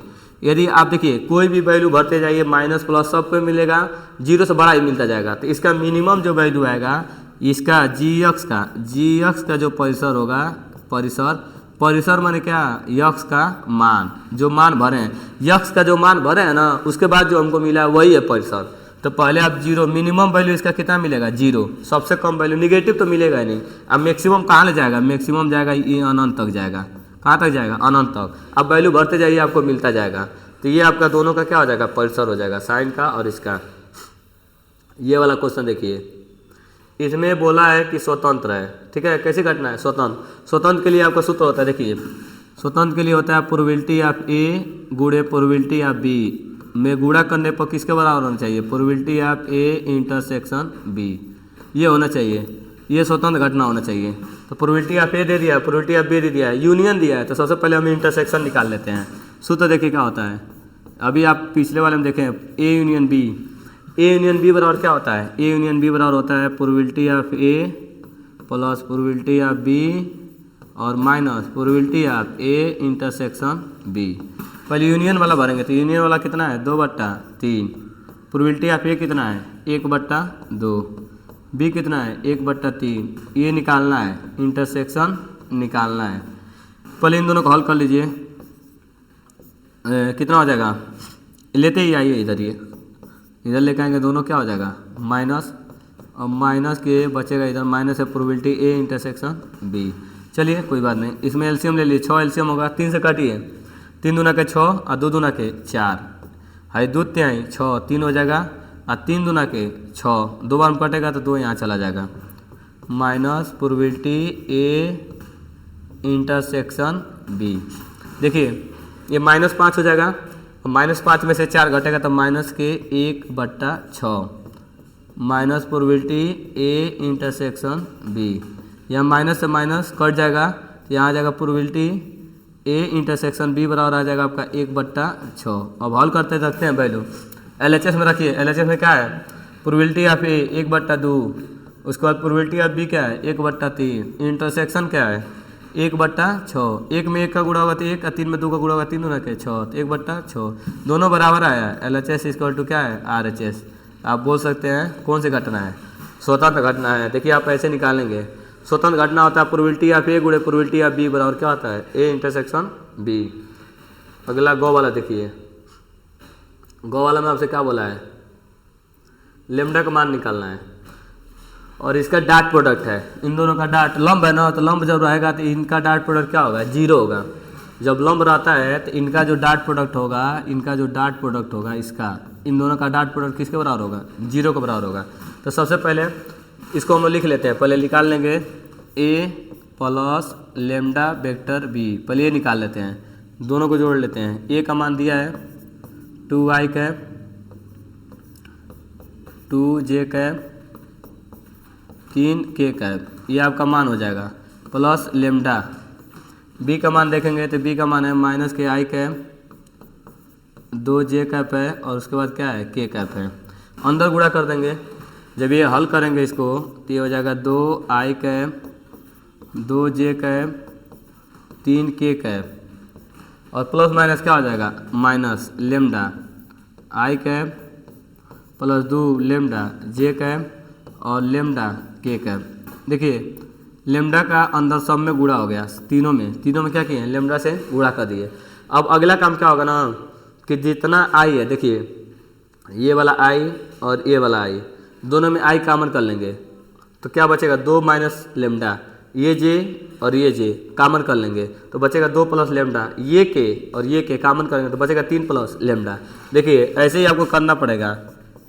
यदि आप देखिए कोई भी वैल्यू भरते जाइए माइनस प्लस सब पे मिलेगा, 0 से बड़ा ही मिलता जाएगा। तो इसका मिनिमम जो वैल्यू आएगा इसका जी एक्स का जो परिसर होगा, परिसर माने क्या, यक्स का मान, जो मान भरे हैं यक्स का जो मान भरे हैं ना उसके बाद जो हमको मिला है वही है परिसर। तो पहले आप 0 मिनिमम वैल्यू इसका कितना मिलेगा 0, सबसे कम वैल्यू, निगेटिव तो मिलेगा ही नहीं। अब मैक्सिमम कहाँ ले जाएगा, मैक्सिमम जाएगा ये अनंत तक जाएगा, कहाँ तक जाएगा अनंत तक। अब वैल्यू भरते जाइए आपको मिलता जाएगा। तो ये आपका दोनों का क्या हो जाएगा परिसर हो जाएगा, साइन का और इसका। ये वाला क्वेश्चन देखिए, इसमें बोला है कि स्वतंत्र है, ठीक है। कैसी घटना है? स्वतंत्र। स्वतंत्र के लिए आपका सूत्र होता है, देखिए स्वतंत्र के लिए होता है प्रोबेबिलिटी ऑफ ए गुणे प्रोबेबिलिटी ऑफ बी में गुणा करने पर किसके बराबर होना चाहिए? Probability of A intersection B, ये होना चाहिए, ये स्वतंत्र घटना होना चाहिए। तो प्रोबेबिलिटी ऑफ ए दे दिया, प्रोबेबिलिटी ऑफ बी दे दिया है, यूनियन दिया है, तो सबसे पहले हम इंटरसेक्शन निकाल लेते हैं। सूत्र देखिए क्या होता है। अभी आप पिछले वाले में देखें, A union B, A union B बराबर क्या होता है? ए यूनियन बी बराबर होता है probability of A plus probability of B और minus probability of A intersection B. पहले यूनियन वाला भरेंगे, तो यूनियन वाला कितना है? 2/3। प्रोबेबिलिटी ऑफ ए कितना है? 1/2। बी कितना है? 1/3। ये निकालना है, इंटरसेक्शन निकालना है। पहले इन दोनों को हल कर लीजिए। कितना हो जाएगा? लेते ही आइए इधर, ये इधर लेके आएंगे, दोनों क्या हो जाएगा? माइनस, और माइनस के बचेगा इधर, माइनस है प्रोबेबिलिटी ए इंटरसेक्शन बी। चलिए कोई बात नहीं, इसमें एलसीएम ले लीजिए। 6 एलसीएम होगा, 3 से काटिए, 3 दूना के 6 और 2 दूना के 4, हाई 2 त्याई 6, 3 हो जाएगा, और 3 दूना के 6, 2 बार में कटेगा तो 2 यहाँ चला जाएगा, minus probability A intersection B. देखिए ये -5 हो जाएगा, और -5 में से 4 घटेगा तो माइनस के 1/6, minus probability A intersection B. यहाँ माइनस से माइनस कट जाएगा, तो यहाँ आ जाएगा प्रोबेबिलिटी ए इंटरसेक्शन बी बराबर आ जाएगा आपका 1/6। अब हल करते रखते हैं वैल्यू, एलएचएस में रखिए। एलएचएस में क्या है? प्रोबेबिलिटी ऑफ ए 1/2, उसके बाद प्रोबेबिलिटी ऑफ बी क्या है? 1/3, इंटरसेक्शन क्या है? 1/6। 1 में 1 का गुणा होगा तो 1, और 3 में 2 का गुणा होगा, 3 दूना के 6, तो 1/6 दोनों बराबर आया। एलएचएस इक्वल टू क्या है? आरएचएस। आप बोल सकते हैं कौन सी घटना है? स्वतंत्र घटना है। देखिए आप ऐसे निकालेंगे, स्वतंत्र घटना होता है प्रोबेबिलिटी ऑफ ए गुणे प्रोबेबिलिटी ऑफ बी बराबर क्या होता है? A intersection B. अगला गो वाला देखिए, गो वाला में आपसे क्या बोला है? लेमडा का मान निकालना है, और इसका डॉट प्रोडक्ट है। इन दोनों का डॉट लंब है ना, तो लंब जब रहेगा तो इनका डॉट प्रोडक्ट क्या होगा? 0 होगा। जब लंब रहता है तो इनका जो डॉट प्रोडक्ट होगा, इनका जो डॉट प्रोडक्ट होगा, इसका इन दोनों का डॉट प्रोडक्ट किसके बराबर होगा? 0 के बराबर होगा। तो सबसे पहले इसको हम लोग लिख लेते हैं। पहले निकाल लेंगे ए प्लस लेमडा वेक्टर बी, पहले ये निकाल लेते हैं, दोनों को जोड़ लेते हैं। ए का मान दिया है 2i cap 2j cap 3k cap, ये आपका मान हो जाएगा, प्लस लेमडा। बी का मान देखेंगे तो बी का मान है माइनस के आई कैप 2j कैप है, और उसके बाद क्या है? k कैप है। अंदर गुणा कर देंगे, जब ये हल करेंगे इसको तो ये हो जाएगा 2i cap 2j cap 3k cap, और प्लस माइनस क्या हो जाएगा? Minus lambda I cap plus 2 lambda j cap और लेमडा k कैप। देखिए लेमडा का अंदर सब में गुणा हो गया, तीनों में क्या किए? लेमडा से गुणा कर दिए। अब अगला काम क्या होगा ना, कि जितना आई है, देखिए ये वाला आई और ये वाला आई, दोनों में आई कॉमन कर लेंगे तो क्या बचेगा? 2 माइनस लेमडा, ये जे और ये जे कॉमन कर लेंगे तो बचेगा 2 प्लस लेमडा, ये के और ये के कॉमन करेंगे तो बचेगा 3 प्लस लेमडा। देखिए ऐसे ही आपको करना पड़ेगा।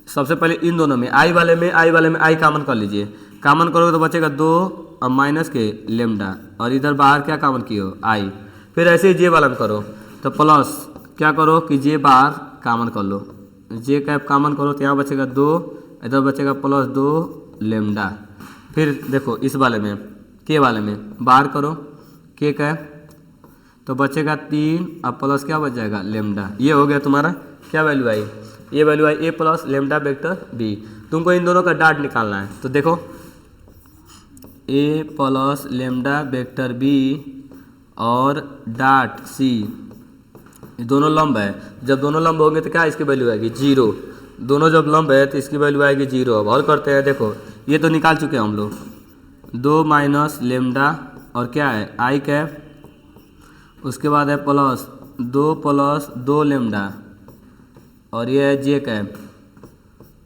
सबसे पहले इन दोनों में आई वाले में आई कॉमन कर लीजिए, कॉमन करोगे तो बचेगा 2 और माइनस के लेमडा, और इधर बाहर क्या कॉमन किए हो? आई। फिर ऐसे ही जे वाला में करो तो प्लस क्या करो कि जे बाहर कॉमन कर लो, जे कैप कॉमन करो तो यहाँ बचेगा 2, इधर बचेगा प्लस 2 लेमडा। फिर देखो इस वाले में के वाले में बाहर करो के कैप तो बचेगा 3 और प्लस क्या बच जाएगा? लेमडा। ये हो गया तुम्हारा क्या वैल्यू आई? ये वैल्यू आई ए प्लस लेमडा वेक्टर बी। तुमको इन दोनों का डॉट निकालना है, तो देखो ए प्लस लेमडा वेक्टर बी और डॉट सी, ये दोनों लंब है। जब दोनों लंब होंगे तो क्या इसकी वैल्यू आएगी? 0। दोनों जब लंब है तो इसकी वैल्यू आएगी 0। अब हल करते हैं, देखो ये तो निकाल चुके हैं हम लोग, 2 माइनस लेमडा और क्या है? आई कैप, उसके बाद है प्लस 2 लेमडा और ये है जे कैप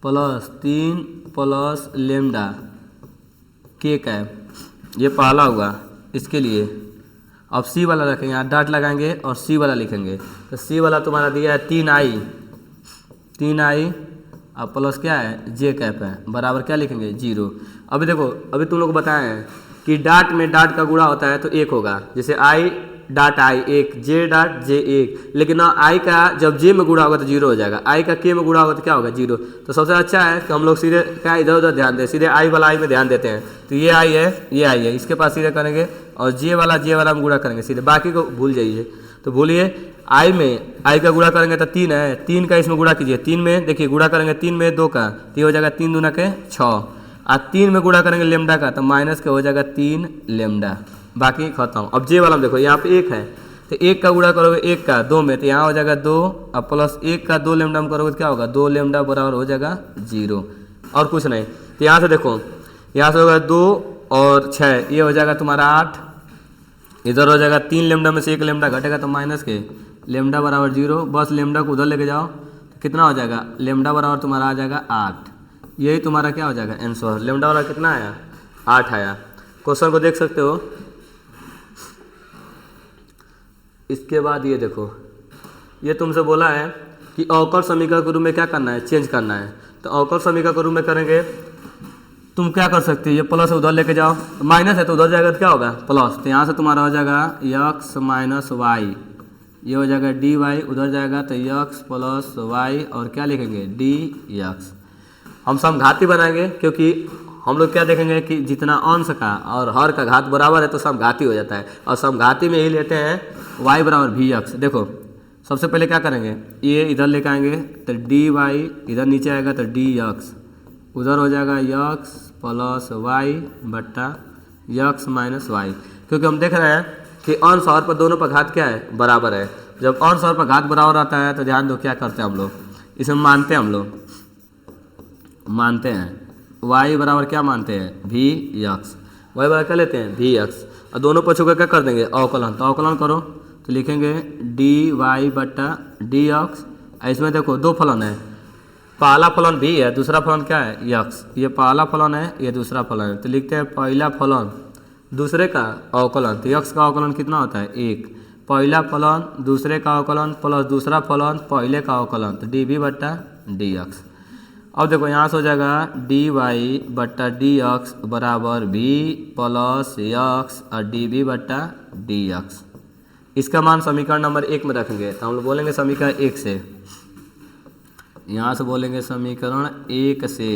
प्लस 3 प्लस लेमडा के कैप, ये पहला हुआ इसके लिए। अब सी वाला रखेंगे, यहाँ डॉट लगाएंगे और सी वाला लिखेंगे, तो सी वाला तुम्हारा दिया है 3i अब प्लस क्या है जे कैप है बराबर क्या लिखेंगे 0। अभी देखो अभी तुम लोग बताए हैं कि डाट में डाट का गुणा होता है तो 1 होगा, जैसे आई डाट आई 1 जे डाट जे 1, लेकिन आई का जब जे में गुणा होगा तो 0 हो जाएगा, आई का के में गुणा होगा तो क्या होगा 0। तो सबसे अच्छा है कि हम लोग सीधे क्या इधर उधर ध्यान दें, सीधे आई वाला आई में ध्यान देते हैं। तो ये आई है ये आई है, इसके पास सीधे करेंगे और जे वाला में गुणा करेंगे सीधे, बाकी को भूल जाइए। तो बोलिए आई में आई का गुणा करेंगे तो 3 है, 3 का इसमें गुणा कीजिए, 3 में देखिए गुणा करेंगे 3 में 2 का तो ये हो जाएगा 3 दूना के 6, और 3 में गुणा करेंगे लेमडा का तो माइनस का हो जाएगा 3 लेमडा, बाकी खत्म। अब जे वाला में देखो यहाँ पे 1 है तो 1 का गुणा करोगे 1 का 2 में तो यहाँ हो जाएगा 2, अब प्लस 1 का 2 लेमडा में करोगे तो क्या होगा 2 लेमडा बराबर हो जाएगा 0, और कुछ नहीं। तो यहाँ से देखो यहाँ से होगा 2 और 6 ये हो जाएगा तुम्हारा 8, इधर हो जाएगा 3 लेमडा में से 1 लेमडा घटेगा तो माइनस के लेमडा बराबर 0, बस लेमडा को उधर लेके जाओ तो कितना हो जाएगा लेमडा बराबर तुम्हारा आ जाएगा 8, यही तुम्हारा क्या हो जाएगा आंसर। लेमडा वाला कितना आया 8 आया। क्वेश्चन को देख सकते हो। इसके बाद ये देखो ये तुमसे बोला है कि अवकल समीकरण के रूप में क्या करना है चेंज करना है, तो अवकल समीकरण के रूप में करेंगे तुम क्या कर सकते हो, ये प्लस उधर लेके जाओ, माइनस है तो उधर जाएगा तो क्या होगा प्लस, तो यहाँ से तुम्हारा हो जाएगा यक्स माइनस वाई, ये हो जाएगा डी वाई, उधर जाएगा तो यक्स प्लस वाई और क्या लिखेंगे डी यक्स। हम समघाती बनाएंगे क्योंकि हम लोग क्या देखेंगे कि जितना अंश का और हर का घात बराबर है तो समघाती हो जाता है, और समघाती में ही लेते हैं y बराबर भी यक्स। देखो सबसे पहले क्या करेंगे ये इधर लेकर आएंगे तो डी वाई, इधर नीचे आएगा तो डी यक्स, उधर हो जाएगा यक्स प्लस वाई बट्टा यक्स माइनस वाई, क्योंकि हम देख रहे हैं कि अंश और पर दोनों पर घात क्या है बराबर है। जब अंश और पर घात बराबर आता है तो ध्यान दो क्या करते हैं हम लोग इसमें मानते हैं, हम लोग मानते हैं y बराबर क्या मानते हैं भी यक्स, y बराबर क्या लेते हैं भी यक्स, और दोनों पक्षों का क्या कर देंगे अवकलन, तो अवकलन करो तो लिखेंगे डी वाई बट्टा डी यक्स। इसमें देखो दो फलन है, पहला फलन भी है दूसरा फलन क्या है यक्स, ये पहला फलन है ये दूसरा फलन है, तो लिखते हैं पहला फलन दूसरे का अवकलन, तो यक्स का अवकलन कितना होता है 1, पहला फलन दूसरे का अवकलन प्लस दूसरा फलन पहले का अवकलन, तो डी बी बट्टा डी यक्स। अब देखो यहाँ से हो जाएगा डी वाई बट्टा डी यक्स बराबर भी प्लस यक्स और डी बी बट्टा डी यक्स। इसका मान समीकरण नंबर 1 में रखेंगे तो हम लोग बोलेंगे समीकरण 1 से, यहाँ से बोलेंगे समीकरण 1 से।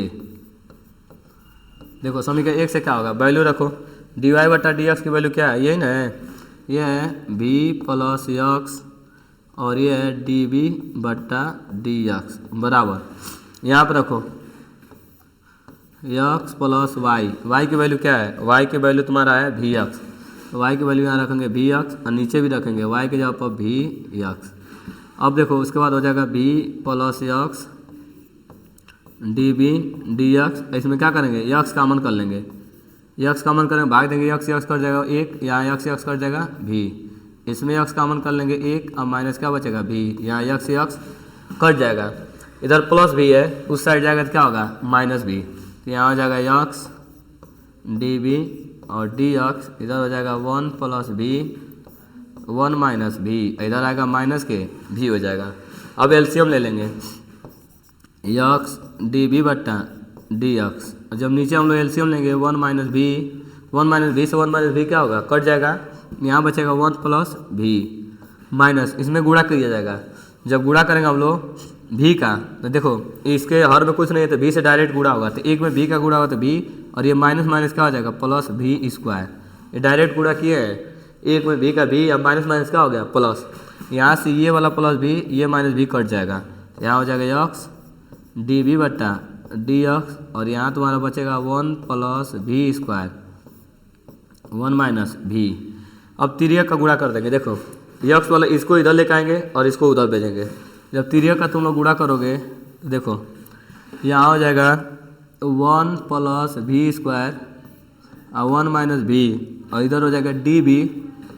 देखो समीकरण 1 से क्या होगा वैल्यू रखो, डी वाई बट्टा डी एक्स की वैल्यू क्या है यही ना है, ये है बी प्लस यक्स और ये है डी बी बट्टा डी एक्स बराबर यहाँ पर रखो यक्स प्लस वाई, वाई की वैल्यू क्या है वाई की वैल्यू तुम्हारा है भी यक्स, तो वाई की वैल्यू यहाँ रखेंगे भी यक्स और नीचे भी रखेंगे वाई के जगह पर भी यक्स। अब देखो उसके बाद हो जाएगा b plus x d b d x, इसमें क्या करेंगे यक्स कामन कर लेंगे, यक्स कामन करेंगे भाग देंगे यक्स यक्स कर जाएगा 1, यहाँ यक्स यक्स कर जाएगा भी, इसमें यक्स कामन कर लेंगे 1 और माइनस क्या बचेगा भी, यहाँ यक्स यक्स कट जाएगा, इधर प्लस भी है उस साइड जाएगा तो क्या होगा माइनस भी, तो यहाँ हो जाएगा यक्स डी बी और डी यक्स, इधर हो जाएगा 1 प्लस भी 1 माइनस भी, इधर आएगा माइनस के भी हो जाएगा। अब एलसीएम ले लेंगे यक्स डी बी बट्टा डी यक्स, जब नीचे हम लोग एलसीएम लेंगे 1 माइनस भी, 1 माइनस भी से 1 माइनस भी क्या होगा कट जाएगा, यहाँ बचेगा 1 प्लस भी माइनस, इसमें गुणा किया जाएगा, जब गुणा करेंगे हम लोग भी का तो देखो इसके हर में कुछ नहीं है तो भी से डायरेक्ट गुणा होगा, तो एक में भी का गुणा होगा तो भी, और ये माइनस माइनस क्या हो जाएगा प्लस भी स्क्वायर, ये डायरेक्ट गुणा किए हैं, एक में भी का भी या माइनस माइनस क्या हो गया प्लस, यहाँ से ये वाला प्लस भी ये माइनस भी कट जाएगा, यहाँ हो जाएगा यक्स डी बी बट्टा डी यक्स और यहाँ तुम्हारा बचेगा 1 प्लस भी स्क्वायर 1 माइनस भी। अब तिर्यक का गुणा कर देंगे, देखो यक्स वाला इसको इधर लेकर आएंगे और इसको उधर भेजेंगे, जब तिर्यक का तुम लोग गुणा करोगे तो देखो यहाँ हो जाएगा 1 प्लस भी स्क्वायर और 1 माइनस भी, और इधर हो जाएगा डी बी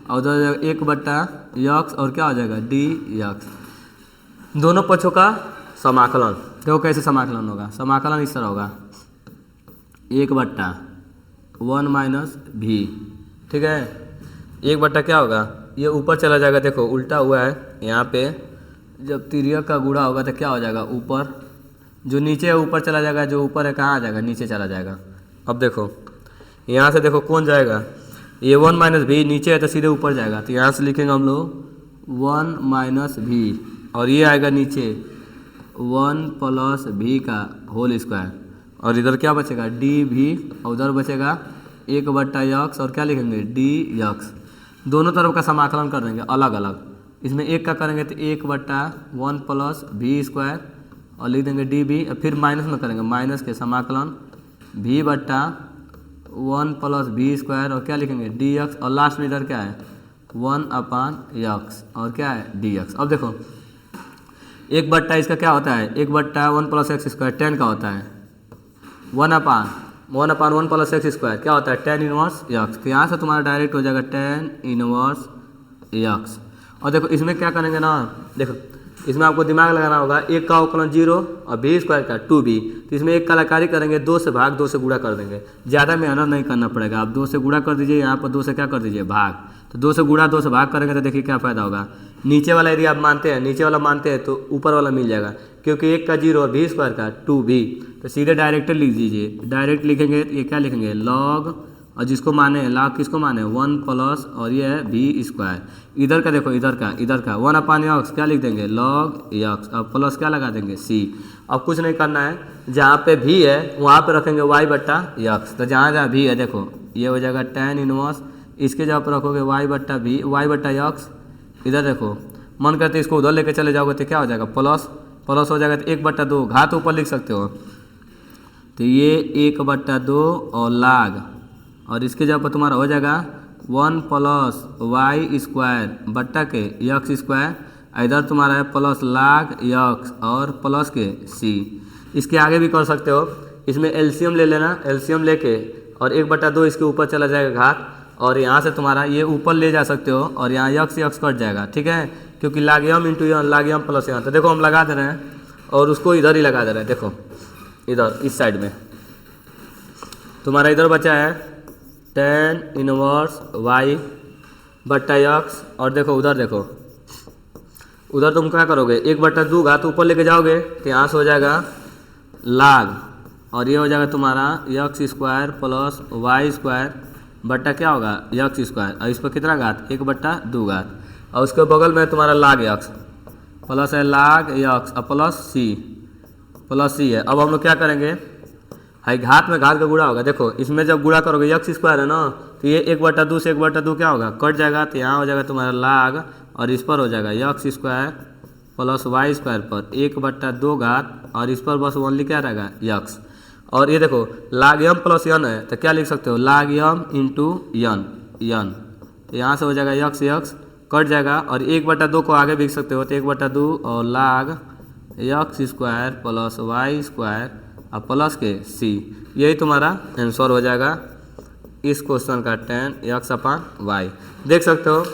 और उधर हो जाएगा 1 बट्टा यक्स और क्या हो जाएगा डी यक्स, दोनों पक्षों का समाकलन। देखो कैसे समाकलन होगा, समाकलन इस तरह होगा 1 बट्टा 1 माइनस भी, ठीक है 1 बट्टा क्या होगा ये ऊपर चला जाएगा, देखो उल्टा हुआ है यहाँ पे, जब तिर्यक का गुणा होगा तो क्या हो जाएगा ऊपर जो नीचे है ऊपर चला जाएगा, जो ऊपर है कहाँ आ जाएगा, नीचे चला जाएगा। अब देखो यहाँ से देखो कौन जाएगा, ये 1 माइनस भी नीचे है तो सीधे ऊपर जाएगा, तो यहाँ से लिखेंगे हम लोग 1 माइनस भी, और ये आएगा नीचे 1 प्लस भी का होल स्क्वायर, और इधर क्या बचेगा डी भी, और उधर बचेगा 1/x, और क्या लिखेंगे डी एक्स। दोनों तरफ का समाकलन कर देंगे अलग अलग, इसमें एक का करेंगे तो 1/1 प्लस भी स्क्वायर, और लिख देंगे डी भी, फिर माइनस में करेंगे माइनस के समाकलन v/1 प्लस भी स्क्वायर, और क्या लिखेंगे डी एक्स, और लास्ट में इधर क्या है 1/x, और क्या है डी एक्स। अब देखो 1/, इसका क्या होता है 1/1 प्लस एक्स स्क्वायर 10 का होता है, 1/1 प्लस एक्स स्क्वायर क्या होता है tan इनवर्स एक्स, तो यहाँ से तुम्हारा डायरेक्ट हो जाएगा tan इनवर्स एक्स। और देखो इसमें क्या करेंगे ना, देखो इसमें आपको दिमाग लगाना होगा, एक का अवकलन 0 और भी स्क्वायर का 2b, तो इसमें एक कलाकारी करेंगे 2 से भाग 2 से गुणा कर देंगे, ज़्यादा मेहनत नहीं करना पड़ेगा। आप 2 से गुणा कर दीजिए, यहाँ पर 2 से क्या कर दीजिए भाग, तो 2 से गुणा 2 से भाग करेंगे तो देखिए क्या फ़ायदा होगा, नीचे वाला यदि आप मानते हैं, नीचे वाला मानते हैं तो ऊपर वाला मिल जाएगा, क्योंकि एक का 0 और भी स्क्वायर का 2b, तो सीधे डायरेक्ट लिख दीजिए। डायरेक्ट लिखेंगे ये क्या लिखेंगे लॉग, और जिसको माने लॉग किसको माने 1 प्लस, और ये है भी स्क्वायर, इधर का देखो इधर का 1/x क्या लिख देंगे लॉग एक्स, और प्लस क्या लगा देंगे c। अब कुछ नहीं करना है, जहाँ पे भी है वहाँ पे रखेंगे y/x, तो जहाँ जहाँ भी है देखो ये हो जाएगा tan इनवर्स, इसके जगह पर रखोगे y/x, इधर देखो मन करते इसको उधर लेके चले जाओगे तो क्या हो जाएगा प्लस हो जाएगा, तो 1/2 घात ऊपर लिख सकते हो, तो ये 1/2 और लाग, और इसके जगह पर तुम्हारा हो जाएगा 1 प्लस वाई स्क्वायर बट्टा के एक्स स्क्वायर, इधर तुम्हारा है प्लस लाग एक्स और प्लस के सी। इसके आगे भी कर सकते हो, इसमें एलसीएम ले लेना, एलसीएम लेके और 1/2 इसके ऊपर चला जाएगा घात, और यहाँ से तुम्हारा ये ऊपर ले जा सकते हो, और यहाँ एक्स कट जाएगा, ठीक है, क्योंकि लाग एम इंटू एन, लाग एम प्लस एन, तो देखो हम लगा दे रहे हैं और उसको इधर ही लगा दे रहे हैं, देखो इधर इस साइड में तुम्हारा इधर बचा है tan इनवर्स y/x, और देखो उधर तुम क्या करोगे 1/2 घात ऊपर लेके जाओगे तो यहाँ से हो जाएगा लाग, और ये हो जाएगा तुम्हारा x square plus y square बट्टा क्या होगा एक्स स्क्वायर, और इस पर कितना घात 1/2 घात, और उसके बगल में तुम्हारा लाग एक्स प्लस है लाग एक्स और प्लस सी है। अब हम लोग क्या करेंगे, हाई घात में घात का गुणा होगा, देखो इसमें जब गुणा करोगे एक्स स्क्वायर है ना, तो ये 1/2 से 1/2 क्या होगा कट जाएगा, तो यहाँ हो जाएगा तुम्हारा लाग, और इस पर हो जाएगा x square plus y square पर 1/2 घात, और इस पर बस ओनली क्या रहेगा एक्स। और ये देखो लाग एम प्लस एन है, तो क्या लिख सकते हो लाग एम इंटू एन, तो यहाँ से हो जाएगा एक्स कट जाएगा, और 1/2 को आगे भी लिख सकते हो, तो 1/2 और लाग x square plus y square और प्लस के सी, यही तुम्हारा आंसर हो जाएगा इस क्वेश्चन का tan x/y। देख सकते हो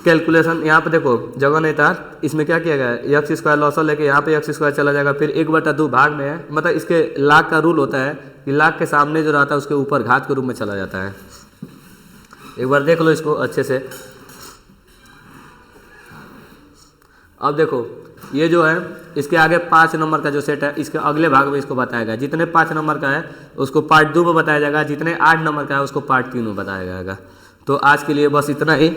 कैलकुलेशन, यहाँ पे देखो जगह नहीं था, इसमें क्या किया गया है एक्स स्क्वायर लॉसर लेके यहाँ पे एक्स स्क्वायर चला जाएगा, फिर 1/2 भाग में है, मतलब इसके लाग का रूल होता है कि लाग के सामने जो रहता है उसके ऊपर घात के रूप में चला जाता है। एक बार देख लो इसको अच्छे से। अब देखो ये जो है इसके आगे 5 नंबर का जो सेट है, इसके अगले भाग में इसको बताएगा, जितने 5 नंबर का है उसको पार्ट 2 में बताया जाएगा, जितने 8 नंबर का है उसको पार्ट 3 में बताया जाएगा। तो आज के लिए बस इतना ही।